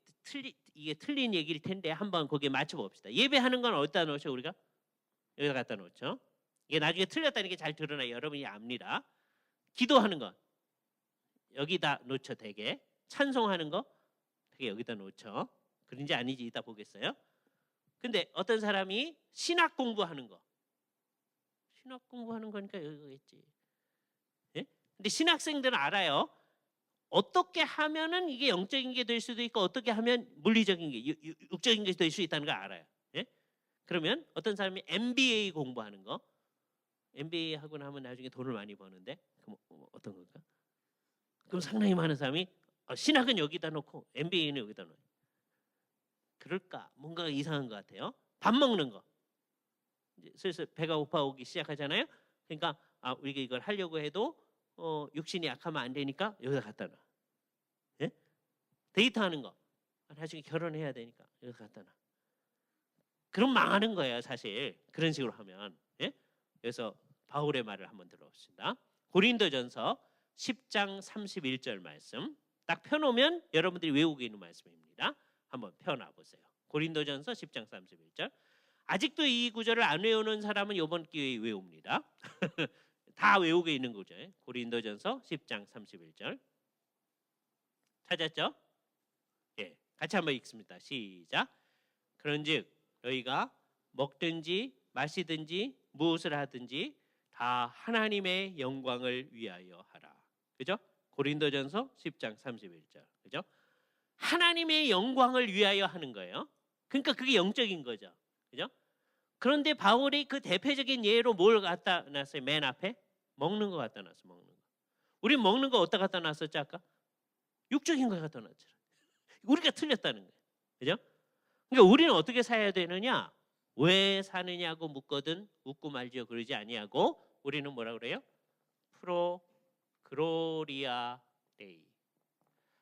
틀린 얘기일 텐데 한번 거기에 맞춰 봅시다. 예배하는 건 어디다 놓죠? 우리가 여기다 갖다 놓죠. 이게 나중에 틀렸다는 게 잘 드러나요. 여러분이 압니다. 기도하는 건 여기다 놓죠. 되게 찬송하는 거 되게 여기다 놓죠. 그런지 아닌지 이따 보겠어요. 근데 어떤 사람이 신학 공부하는 거, 신학 공부하는 거니까 여기겠지. 예? 근데 신학생들은 알아요. 어떻게 하면은 이게 영적인 게 될 수도 있고 어떻게 하면 물리적인 게 육적인 게 될 수 있다는 걸 알아요. 예? 그러면 어떤 사람이 MBA 공부하는 거, MBA 하고 나면 나중에 돈을 많이 버는데 그럼 어떤 걸까? 그럼 상당히 많은 사람이 신학은 여기다 놓고 MBA는 여기다 놓아요. 그럴까? 뭔가 이상한 것 같아요. 밥 먹는 거, 이제 슬슬 배가 고파오기 시작하잖아요. 그러니까 우리가 이걸 하려고 해도 육신이 약하면 안 되니까 여기다 갖다 놔. 예? 데이트하는 거, 나중에 결혼해야 되니까 여기다 갖다 놔. 그럼 망하는 거예요, 사실. 그런 식으로 하면. 예? 그래서 바울의 말을 한번 들어봅시다. 고린도전서 10장 31절 말씀 딱 펴놓으면 여러분들이 외우고 있는 말씀입니다. 한번 펴놔 보세요. 고린도전서 10장 31절. 아직도 이 구절을 안 외우는 사람은 이번 기회에 외웁니다. 다 외우고 있는 구절. 고린도전서 10장 31절. 찾았죠? 예, 같이 한번 읽습니다. 시작. 그런즉 너희가 먹든지 마시든지 무엇을 하든지 다 하나님의 영광을 위하여 하라. 그죠? 고린도전서 10장 31절. 그죠? 하나님의 영광을 위하여 하는 거예요. 그러니까 그게 영적인 거죠. 그죠? 그런데 바울이 그 대표적인 예로 뭘 갖다 놨어요? 맨 앞에 먹는 거 갖다 놨어. 먹는 거. 우리 먹는 거 어디다 갖다 놨었지 아까? 육적인 거 갖다 놨잖아. 우리가 틀렸다는 거예요. 그죠? 그러니까 우리는 어떻게 살아야 되느냐? 왜 사느냐고 묻거든 웃고 말지요 그러지 아니하고 우리는 뭐라 그래요? 프로 그로리아 데이,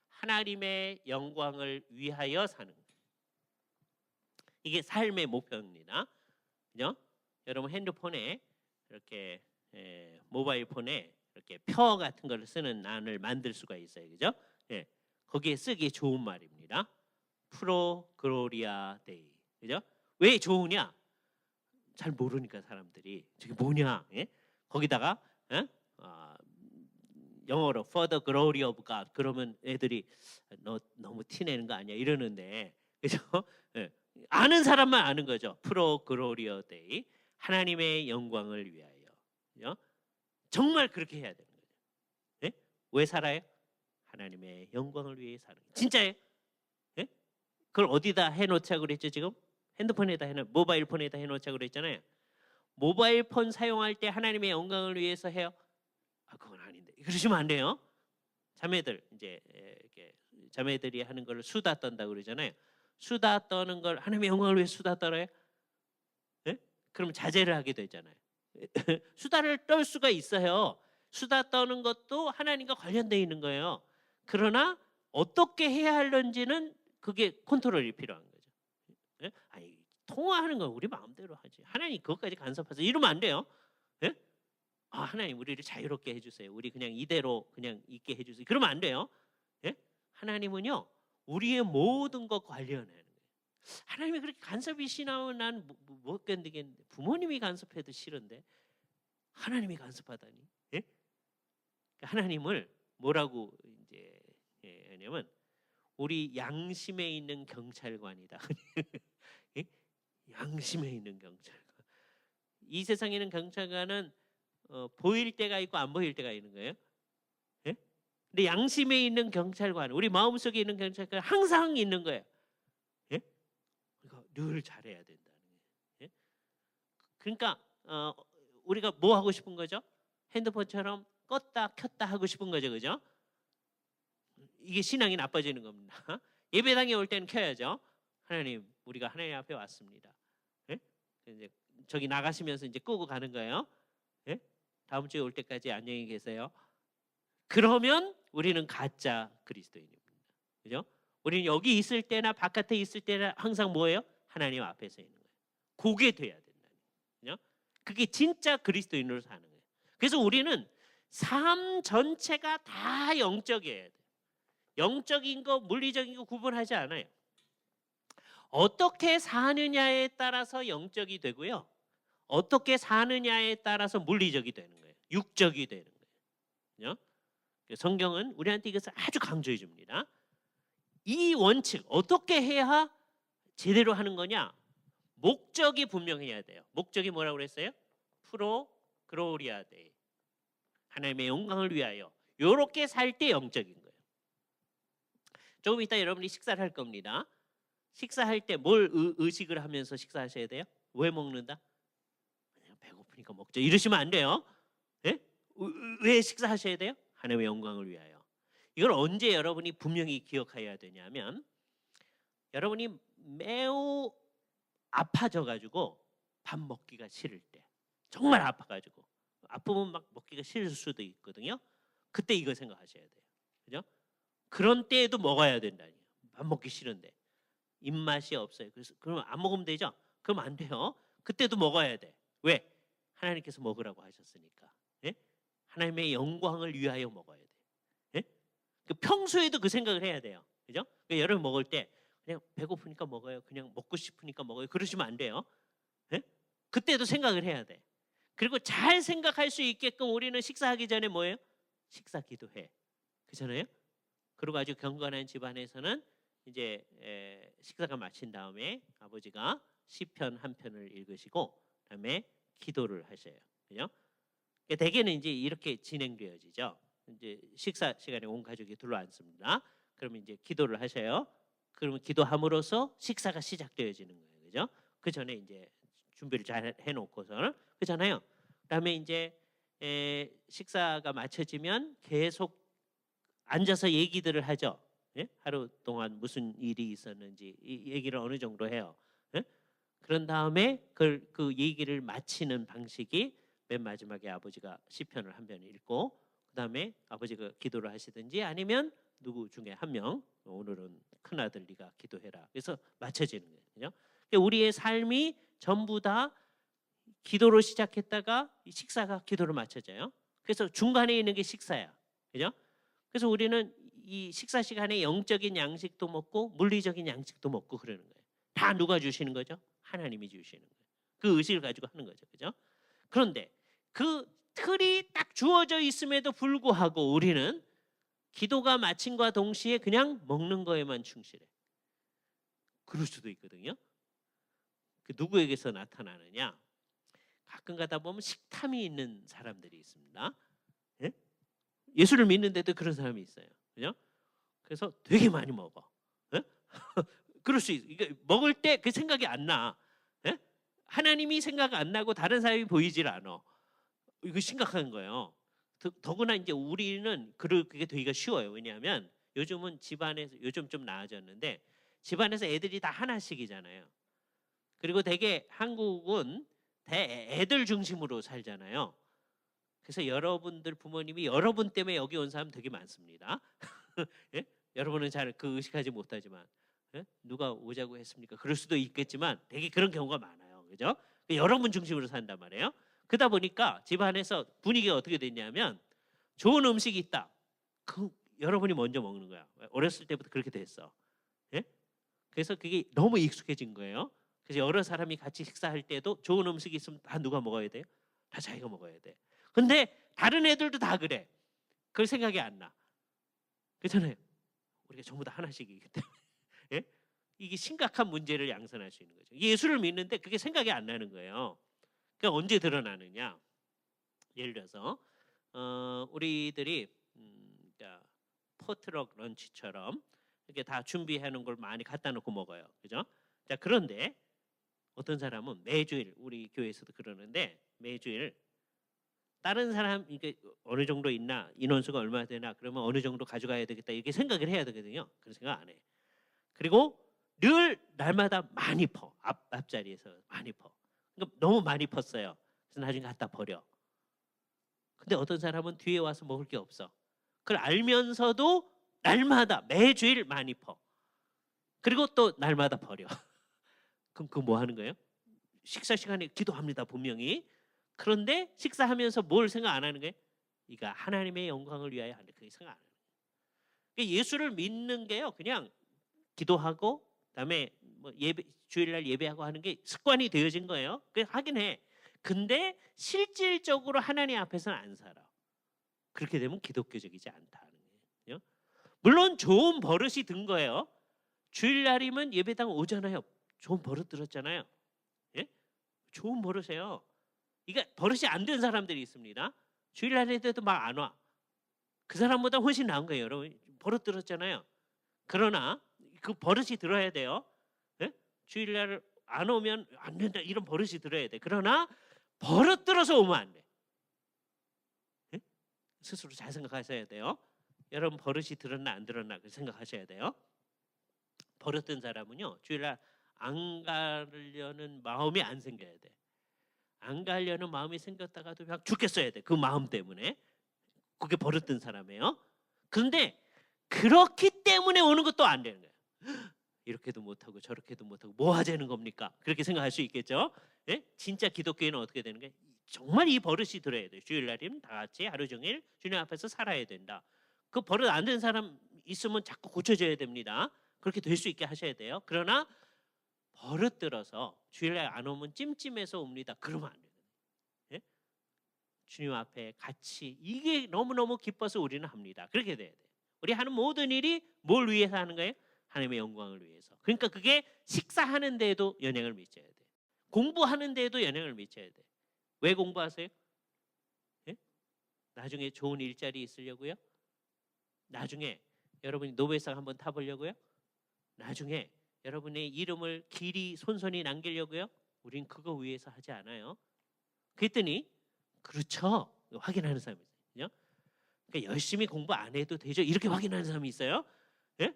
하나님의 영광을 위하여 사는 거예요. 이게 삶의 목표입니다. 그죠? 여러분 핸드폰에 이렇게 모바일 폰에 이렇게 표 같은 걸 쓰는 난을 만들 수가 있어요. 그죠? 예. 거기에 쓰기 좋은 말입니다. 프로 그로리아 데이. 그죠? 왜 좋으냐? 잘 모르니까 사람들이 저게 뭐냐? 예? 거기다가 영어로 for the glory of God 그러면 애들이 너 너무 티내는 거 아니야 이러는데, 그죠? 예. 아는 사람만 아는 거죠. 프로 그로리아 데이, 하나님의 영광을 위하여. 그죠? 정말 그렇게 해야 되는 거죠. 예? 왜 살아요? 하나님의 영광을 위해 사는 거예요. 진짜예요? 예? 그걸 어디다 해놓자고 그랬죠 지금? 핸드폰에다 모바일 폰에다 해놓자고 그랬잖아요. 모바일 폰 사용할 때 하나님의 영광을 위해서 해요? 그건 아닌데. 그러시면 안 돼요. 자매들 이제 이렇게 자매들이 하는 걸 수다 떤다고 그러잖아요. 수다 떠는 걸 하나님의 영광을 위해 수다 떨어요? 예? 그럼 자제를 하게 되잖아요. 수다를 떨 수가 있어요. 수다 떠는 것도 하나님과 관련되어 있는 거예요. 그러나 어떻게 해야 할런지는 그게 컨트롤이 필요한 거죠. 예? 아니, 통화하는 건 우리 마음대로 하지. 하나님 그것까지 간섭하세요. 이러면 안 돼요. 예? 아, 하나님 우리를 자유롭게 해주세요. 우리 그냥 이대로 그냥 있게 해주세요. 그러면 안 돼요. 예? 하나님은요 우리의 모든 것 관련하는 거예요. 하나님이 그렇게 간섭이 심하면 난 못 견디겠는데 부모님이 간섭해도 싫은데 하나님이 간섭하다니. 예? 하나님을 뭐라고 이제 하냐면 우리 양심에 있는 경찰관이다. 예? 양심에 있는 경찰관. 이 세상에는 경찰관은 보일 때가 있고 안 보일 때가 있는 거예요. 예? 근데 양심에 있는 경찰관, 우리 마음속에 있는 경찰관 항상 있는 거예요. 예? 그러니까 늘 잘해야 된다는 거예요. 예? 그러니까 우리가 뭐 하고 싶은 거죠? 핸드폰처럼 껐다 켰다 하고 싶은 거죠, 그죠? 이게 신앙이 나빠지는 겁니다. 예배당에 올 때는 켜야죠. 하나님, 우리가 하나님 앞에 왔습니다. 예? 이제 저기 나가시면서 이제 끄고 가는 거예요. 예? 다음 주에 올 때까지 안녕히 계세요. 그러면 우리는 가짜 그리스도인입니다. 그죠? 우리는 여기 있을 때나 바깥에 있을 때나 항상 뭐예요? 하나님 앞에서 있는 거예요. 그게 돼야 된다는 거예요. 그게 진짜 그리스도인으로 사는 거예요. 그래서 우리는 삶 전체가 다 영적이어야 돼요. 영적인 거 물리적인 거 구분하지 않아요. 어떻게 사느냐에 따라서 영적이 되고요. 어떻게 사느냐에 따라서 물리적이 되는 거예요. 육적이 되는 거예요. 성경은 우리한테 이것을 아주 강조해 줍니다. 이 원칙 어떻게 해야 제대로 하는 거냐? 목적이 분명해야 돼요. 목적이 뭐라고 그랬어요? 프로 글로리아 데이. 하나님의 영광을 위하여. 이렇게 살 때 영적인 거예요. 조금 이따 여러분이 식사를 할 겁니다. 식사할 때 뭘 의식을 하면서 식사하셔야 돼요? 왜 먹는다? 그냥 배고프니까 먹죠. 이러시면 안 돼요. 예? 왜 식사하셔야 돼요? 하나님의 영광을 위하여. 이걸 언제 여러분이 분명히 기억해야 되냐면 여러분이 매우 아파져 가지고 밥 먹기가 싫을 때, 정말 아파 가지고 아프면 막 먹기가 싫을 수도 있거든요. 그때 이거 생각하셔야 돼요. 그죠? 그런 때에도 먹어야 된다니. 밥 먹기 싫은데 입맛이 없어요. 그래서 그러면 안 먹으면 되죠? 그럼 안 돼요. 그때도 먹어야 돼. 왜? 하나님께서 먹으라고 하셨으니까. 예? 하나님의 영광을 위하여 먹어야 돼. 예? 그 평소에도 그 생각을 해야 돼요. 그죠? 그러니까 여러분 먹을 때 그냥 배고프니까 먹어요. 그냥 먹고 싶으니까 먹어요. 그러시면 안 돼요. 예? 그때도 생각을 해야 돼. 그리고 잘 생각할 수 있게끔 우리는 식사하기 전에 뭐예요? 식사 기도해. 그렇잖아요? 그리고 아주 경건한 집안에서는 이제 식사가 마친 다음에 아버지가 시편 한 편을 읽으시고 그다음에 기도를 하셔요. 그죠? 대개는 이제 이렇게 진행되어지죠. 이제 식사 시간에 온 가족이 둘러앉습니다. 그러면 이제 기도를 하셔요. 그러면 기도함으로써 식사가 시작되어지는 거예요. 그죠? 그 전에 이제 준비를 잘 해놓고서는 그렇잖아요. 그다음에 이제 식사가 마쳐지면 계속 앉아서 얘기들을 하죠. 예? 하루 동안 무슨 일이 있었는지 이 얘기를 어느 정도 해요. 예? 그런 다음에 그 얘기를 마치는 방식이 맨 마지막에 아버지가 시편을 한 편 읽고 그다음에 아버지가 기도를 하시든지 아니면 누구 중에 한 명, 오늘은 큰아들 네가 기도해라. 그래서 맞춰지는 거예요. 그죠? 그러니까 우리의 삶이 전부 다 기도로 시작했다가 식사가 기도로 맞춰져요. 그래서 중간에 있는 게 식사야. 그죠? 그래서 우리는 이 식사 시간에 영적인 양식도 먹고 물리적인 양식도 먹고 그러는 거예요. 다 누가 주시는 거죠? 하나님이 주시는 거예요. 그 의식을 가지고 하는 거죠. 그죠? 그런데 그 틀이 딱 주어져 있음에도 불구하고 우리는 기도가 마침과 동시에 그냥 먹는 거에만 충실해. 그럴 수도 있거든요. 그 누구에게서 나타나느냐? 가끔 가다 보면 식탐이 있는 사람들이 있습니다. 예? 예수를 믿는데도 그런 사람이 있어요. 그죠? 그래서 되게 많이 먹어. 예? 그럴 수 있어. 이게 먹을 때 그 생각이 안 나. 예? 하나님이 생각 안 나고 다른 사람이 보이질 않아. 이거 심각한 거예요. 더구나 이제 우리는 그게 되기가 쉬워요. 왜냐하면 요즘은 집안에서 요즘 좀 나아졌는데 집안에서 애들이 다 하나씩이잖아요. 그리고 되게 한국은 애들 중심으로 살잖아요. 그래서 여러분들 부모님이 여러분 때문에 여기 온 사람 되게 많습니다. 예? 여러분은 잘 그 의식하지 못하지만 예? 누가 오자고 했습니까? 그럴 수도 있겠지만 되게 그런 경우가 많아요. 그죠? 여러분 중심으로 산단 말이에요. 그러다 보니까 집안에서 분위기가 어떻게 됐냐면 좋은 음식이 있다. 그 여러분이 먼저 먹는 거야. 어렸을 때부터 그렇게 됐어. 예? 그래서 그게 너무 익숙해진 거예요. 그래서 여러 사람이 같이 식사할 때도 좋은 음식이 있으면 다 누가 먹어야 돼요? 다 자기가 먹어야 돼. 근데 다른 애들도 다 그래. 그걸 생각이 안 나. 그렇잖아요. 우리가 전부 다 하나씩이기 때문에. 예? 이게 심각한 문제를 양산할 수 있는 거죠. 예수를 믿는데 그게 생각이 안 나는 거예요. 그러니까 언제 드러나느냐? 예를 들어서 우리들이 그러니까 포트럭 런치처럼 이렇게 다 준비해 놓은 걸 많이 갖다 놓고 먹어요. 그죠? 자, 그런데 어떤 사람은 매주일 우리 교회에서도 그러는데 매주일 다른 사람 이게 어느 정도 있나 인원수가 얼마나 되나 그러면 어느 정도 가져가야 되겠다 이렇게 생각을 해야 되거든요. 그런 생각 안 해. 그리고 늘 날마다 많이 퍼 앞자리에서 많이 퍼. 그러니까 너무 많이 펐어요. 그래서 나중에 갖다 버려. 근데 어떤 사람은 뒤에 와서 먹을 게 없어. 그걸 알면서도 날마다 매주일 많이 퍼. 그리고 또 날마다 버려. 그럼 그거 뭐 하는 거예요? 식사 시간에 기도합니다 분명히. 그런데 식사하면서 뭘 생각 안 하는 거예요? 이거 하나님의 영광을 위하여 하는 그게 생각 안 하는 거예요. 그러니까 예수를 믿는 게요. 그냥 기도하고 그다음에 뭐 예배 주일날 예배하고 하는 게 습관이 되어진 거예요. 그래서 하긴 해. 근데 실질적으로 하나님 앞에서는 안 살아. 그렇게 되면 기독교적이지 않다는 거예요. 물론 좋은 버릇이 든 거예요. 주일날이면 예배당 오잖아요. 좋은 버릇 들었잖아요. 예? 좋은 버릇이에요. 이게 버릇이 안 된 사람들이 있습니다. 주일날에도 막 안 와. 그 사람보다 훨씬 나은 거예요. 여러분 버릇 들었잖아요. 그러나 그 버릇이 들어야 돼요. 예? 주일날 안 오면 안 된다 이런 버릇이 들어야 돼. 그러나 버릇 들어서 오면 안 돼. 예? 스스로 잘 생각하셔야 돼요. 여러분 버릇이 들었나 안 들었나 그 생각하셔야 돼요. 버릇든 사람은요 주일날 안 가려는 마음이 안 생겨야 돼. 안 가려는 마음이 생겼다가도 그냥 죽겠어야 돼. 그 마음 때문에. 그게 버릇든 사람이에요. 그런데 그렇기 때문에 오는 것도 안 되는 거예요. 이렇게도 못하고 저렇게도 못하고 뭐 하자는 겁니까? 그렇게 생각할 수 있겠죠. 예? 진짜 기독교인은 어떻게 되는 거예요? 정말 이 버릇이 들어야 돼요. 주일날이면 다 같이 하루 종일 주님 앞에서 살아야 된다. 그 버릇 안 된 사람 있으면 자꾸 고쳐져야 됩니다. 그렇게 될 수 있게 하셔야 돼요. 그러나 버릇 들어서 주일날 안 오면 찜찜해서 옵니다. 그러면 안 돼요. 예? 주님 앞에 같이 이게 너무너무 기뻐서 우리는 합니다. 그렇게 돼야 돼요. 우리 하는 모든 일이 뭘 위해서 하는 거예요? 하나님의 영광을 위해서. 그러니까 그게 식사하는 데에도 영향을 미쳐야 돼. 공부하는 데에도 영향을 미쳐야 돼. 왜 공부하세요? 예? 나중에 좋은 일자리 있으려고요? 나중에 여러분이 노벨상 한번 타보려고요? 나중에 여러분의 이름을 길이 손손이 남기려고요? 우린 그거 위해서 하지 않아요. 그랬더니 그렇죠. 확인하는 사람이 있어요. 그러니까 열심히 공부 안 해도 되죠. 이렇게 확인하는 사람이 있어요. 예?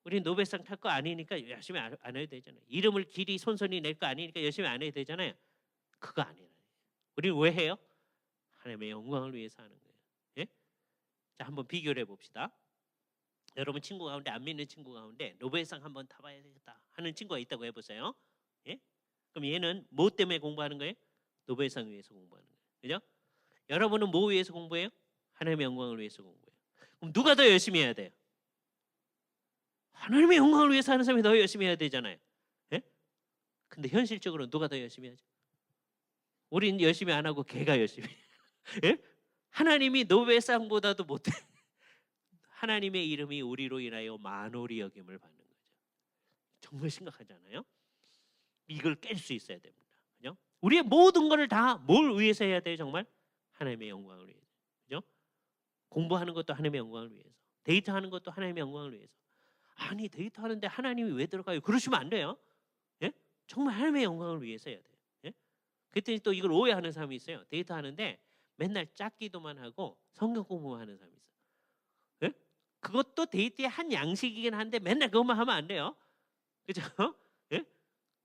우리 노벨상 탈 거 아니니까 열심히 안 해도 되잖아요. 이름을 길이 손손이 낼 거 아니니까 열심히 안 해도 되잖아요. 그거 아니에요. 우리는 왜 해요? 하나님의 영광을 위해서 하는 거예요. 예? 자, 한번 비교를 해봅시다. 여러분 친구 가운데 안 믿는 친구 가운데 노벨상 한번 타봐야 되겠다 하는 친구가 있다고 해보세요. 예? 그럼 얘는 뭐 때문에 공부하는 거예요? 노벨상 위해서 공부하는 거예요. 그죠? 여러분은 뭐 위해서 공부해요? 하나님의 영광을 위해서 공부해요. 그럼 누가 더 열심히 해야 돼요? 하나님의 영광을 위해서 하는 사람이 더 열심히 해야 되잖아요. 예? 근데 현실적으로 누가 더 열심히 하죠? 우린 열심히 안 하고 걔가 열심히 해요. 예? 하나님이 노벨상보다도 못해. 하나님의 이름이 우리로 인하여 만홀히 여김을 받는 거죠. 정말 심각하잖아요. 이걸 깰 수 있어야 됩니다. 그죠? 우리의 모든 것을 다 뭘 위해서 해야 돼요? 정말 하나님의 영광을 위해서. 그죠? 공부하는 것도 하나님의 영광을 위해서. 데이트하는 것도 하나님의 영광을 위해서. 아니 데이트하는데 하나님이 왜 들어가요? 그러시면 안 돼요. 예? 정말 하나님의 영광을 위해서 해야 돼요. 예? 그랬더니 또 이걸 오해하는 사람이 있어요. 데이트하는데 맨날 짝기도만 하고 성경 공부만 하는 사람이 있어요. 예? 그것도 데이트의 한 양식이긴 한데 맨날 그것만 하면 안 돼요. 그죠? 예?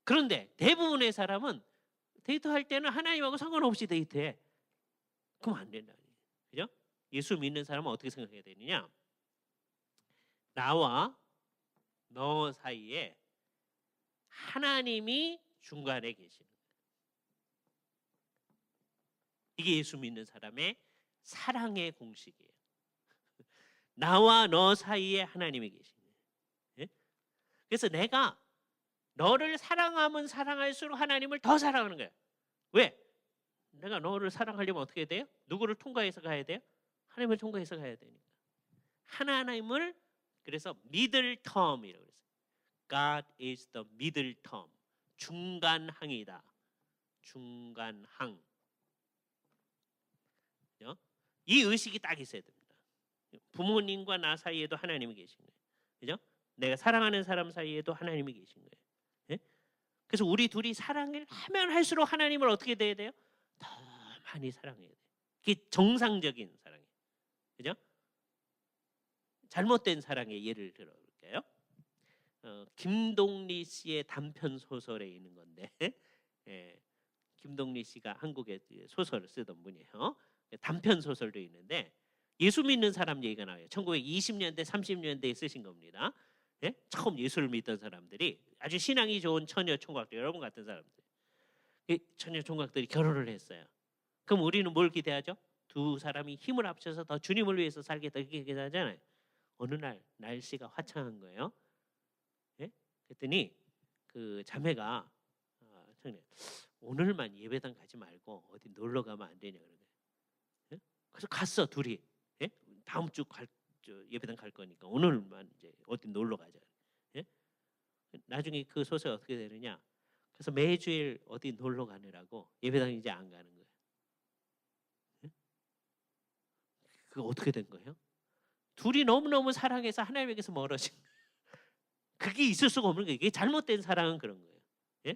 그런데 대부분의 사람은 데이트할 때는 하나님하고 상관없이 데이트해. 그럼 안 된다. 그죠? 예수 믿는 사람은 어떻게 생각해야 되느냐? 나와 너 사이에 하나님이 중간에 계시는 거예요. 이게 예수 믿는 사람의 사랑의 공식이에요. 나와 너 사이에 하나님이 계시는 거예요. 예? 그래서 내가 너를 사랑하면 사랑할수록 하나님을 더 사랑하는 거예요. 왜? 내가 너를 사랑하려면 어떻게 돼요? 누구를 통과해서 가야 돼요? 하나님을 통과해서 가야 되니까. 하나님을 그래서 middle term이라고 그랬어요. God is the middle term. 중간항이다. 중간항. 이 의식이 딱 있어야 됩니다. 부모님과 나 사이에도 하나님이 계신 거예요. 그죠? 내가 사랑하는 사람 사이에도 하나님이 계신 거예요. 예? 그래서 우리 둘이 사랑을 하면 할수록 하나님을 어떻게 돼야 돼요? 더 많이 사랑해야 돼요. 그게 정상적인 사랑이에요. 그죠? 잘못된 사랑의 예를 들어볼게요. 김동리 씨의 단편 소설에 있는 건데, 예, 김동리 씨가 한국에 소설을 쓰던 분이에요. 단편 소설도 있는데 예수 믿는 사람 얘기가 나와요. 1920년대, 30년대에 쓰신 겁니다. 예? 처음 예수를 믿던 사람들이 아주 신앙이 좋은 처녀 총각들, 여러분 같은 사람들, 이 처녀 총각들이 결혼을 했어요. 그럼 우리는 뭘 기대하죠? 두 사람이 힘을 합쳐서 더 주님을 위해서 살겠다 이렇게 기대하잖아요. 어느 날 날씨가 화창한 거예요. 예? 그랬더니 그 자매가 오늘만 예배당 가지 말고 어디 놀러 가면 안 되냐 그러게. 예? 그래서 갔어 둘이. 예? 다음 주 예배당 갈 거니까 오늘만 이제 어디 놀러 가자. 예? 나중에 그 소설 어떻게 되느냐? 그래서 매주일 어디 놀러 가느라고 예배당 이제 안 가는 거예요. 예? 그거 어떻게 된 거예요? 둘이 너무너무 사랑해서 하나님에게서 멀어진 거예요. 그게 있을 수가 없는 거예요. 이게 잘못된 사랑은 그런 거예요. 예?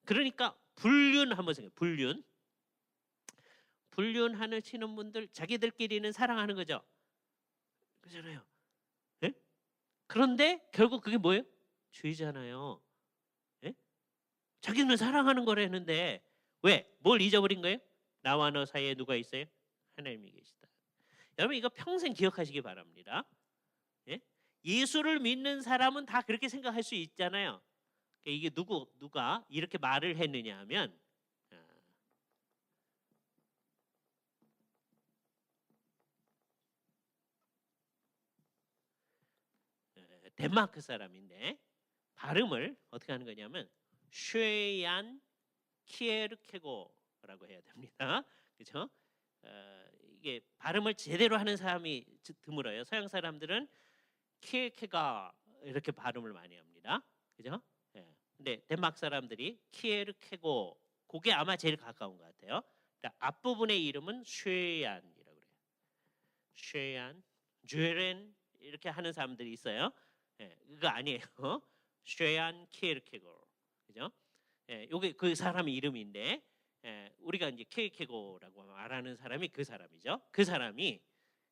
그러니까 불륜 한번 생각해요. 불륜하시는 분들 자기들끼리는 사랑하는 거죠. 그렇잖아요. 예? 그런데 결국 그게 뭐예요? 죄잖아요. 예? 자기는 사랑하는 거라는데 왜? 뭘 잊어버린 거예요? 나와 너 사이에 누가 있어요? 하나님이 계시다. 여러분 이거 평생 기억하시기 바랍니다. 예? 예수를 믿는 사람은 다 그렇게 생각할 수 있잖아요. 이게 누가 이렇게 말을 했느냐 하면 덴마크 사람인데 발음을 어떻게 하는 거냐면 쉐얀 키에르케고라고 해야 됩니다. 그렇죠? 이게 발음을 제대로 하는 사람이 드물어요. 서양 사람들은 키에르케가 이렇게 발음을 많이 합니다. 그죠? 예. 근데 덴마크 사람들이 키에르케고 그게 아마 제일 가까운 것 같아요. 앞부분의 이름은 쉐얀이라고 그래요. 쉐얀, 죄렌 이렇게 하는 사람들이 있어요. 예, 그거 아니에요. 쉐얀 키에르케고. 그죠? 예, 요게 그 사람 이름인데 우리가 이제 키에르케고라고 말하는 사람이 그 사람이죠. 그 사람이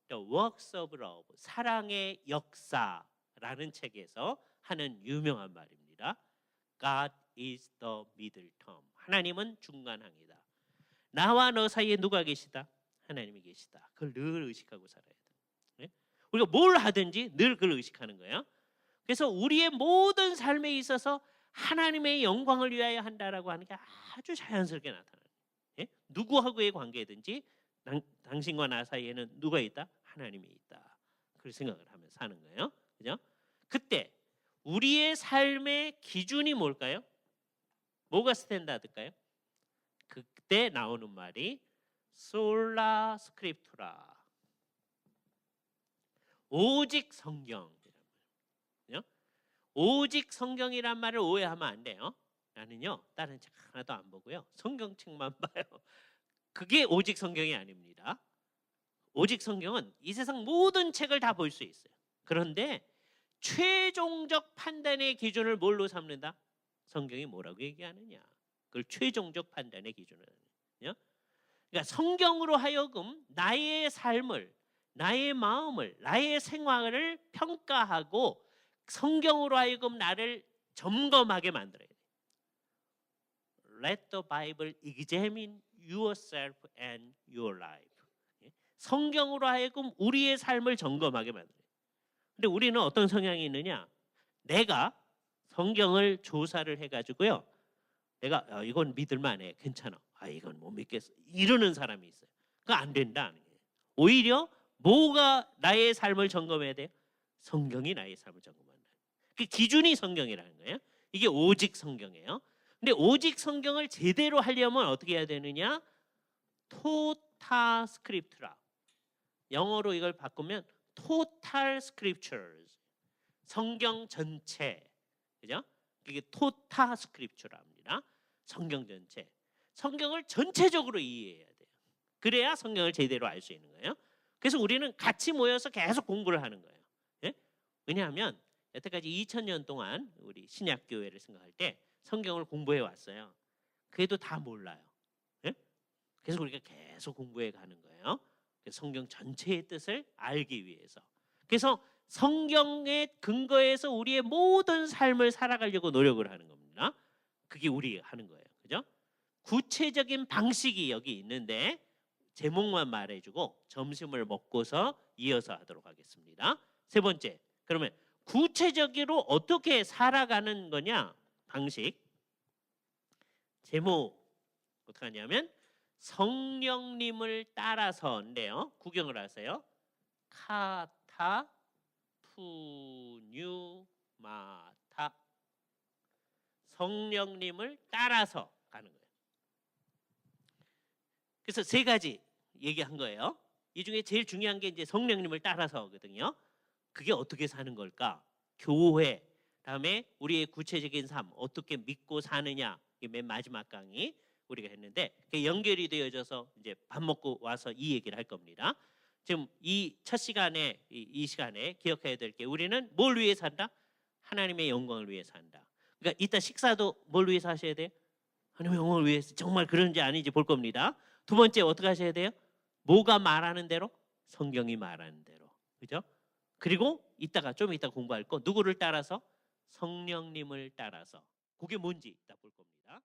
The Works of Love, 사랑의 역사라는 책에서 하는 유명한 말입니다. God is the middle term. 하나님은 중간항이다. 나와 너 사이에 누가 계시다? 하나님이 계시다. 그걸 늘 의식하고 살아야 돼. 네? 우리가 뭘 하든지 늘 그걸 의식하는 거예요. 그래서 우리의 모든 삶에 있어서 하나님의 영광을 위하여 한다라고 하는 게 아주 자연스럽게 나타나요. 예? 누구하고의 관계든지 당신과 나 사이에는 누가 있다? 하나님이 있다. 그걸 생각을 하면서 사는 거예요. 그죠? 그때 우리의 삶의 기준이 뭘까요? 뭐가 스탠다드일까요? 그때 나오는 말이 솔라 스크립투라. 오직 성경. 오직 성경이란 말을 오해하면 안 돼요. 나는요 다른 책 하나도 안 보고요 성경책만 봐요. 그게 오직 성경이 아닙니다. 오직 성경은 이 세상 모든 책을 다 볼 수 있어요. 그런데 최종적 판단의 기준을 뭘로 삼는다? 성경이 뭐라고 얘기하느냐. 그걸 최종적 판단의 기준으로 하느냐. 그러니까 성경으로 하여금 나의 삶을, 나의 마음을, 나의 생활을 평가하고 성경으로 하여금 나를 점검하게 만들어야 돼. Let the Bible examine yourself and your life. 예? 성경으로 하여금 우리의 삶을 점검하게 만들어요. 근데 우리는 어떤 성향이 있느냐? 내가 성경을 조사를 해가지고요. 내가 이건 믿을만해, 괜찮아. 이건 못 믿겠어. 이러는 사람이 있어요. 그거 안 된다는 거예요. 오히려 뭐가 나의 삶을 점검해야 돼요? 성경이 나의 삶을 점검한다. 그 기준이 성경이라는 거예요. 이게 오직 성경이에요. 근데 오직 성경을 제대로 하려면 어떻게 해야 되느냐? 토타 스크립트라. 영어로 이걸 바꾸면 total scriptures. 성경 전체. 그죠? 이게 토타 스크립처랍니다. 성경 전체. 성경을 전체적으로 이해해야 돼요. 그래야 성경을 제대로 알 수 있는 거예요. 그래서 우리는 같이 모여서 계속 공부를 하는 거예요. 예? 왜냐하면 여태까지 2000년 동안 우리 신약 교회를 생각할 때 성경을 공부해 왔어요. 그래도 다 몰라요. 예? 그래서 우리가 계속 공부해 가는 거예요. 성경 전체의 뜻을 알기 위해서. 그래서 성경의 근거에서 우리의 모든 삶을 살아가려고 노력을 하는 겁니다. 그게 우리 하는 거예요. 그죠? 구체적인 방식이 여기 있는데 제목만 말해주고 점심을 먹고서 이어서 하도록 하겠습니다. 세 번째, 그러면 구체적으로 어떻게 살아가는 거냐? 방식. 제목 어떻게 하냐면 성령님을 따라서인데요. 구경을 하세요. 카타 푸뉴마타. 성령님을 따라서 가는 거예요. 그래서 세 가지 얘기한 거예요. 이 중에 제일 중요한 게 이제 성령님을 따라서거든요. 그게 어떻게 사는 걸까? 교회, 다음에 우리의 구체적인 삶, 어떻게 믿고 사느냐. 이게 맨 마지막 강의 우리가 했는데 그게 연결이 되어져서 이제 밥 먹고 와서 이 얘기를 할 겁니다. 지금 이 첫 시간에 이 시간에 기억해야 될 게 우리는 뭘 위해 산다? 하나님의 영광을 위해 산다. 그러니까 이따 식사도 뭘 위해서 하셔야 돼요? 하나님의 영광을 위해서. 정말 그런지 아닌지 볼 겁니다. 두 번째 어떻게 하셔야 돼요? 뭐가 말하는 대로? 성경이 말하는 대로. 그죠? 그리고 좀 이따 공부할 거 누구를 따라서? 성령님을 따라서. 그게 뭔지 이따 볼 겁니다.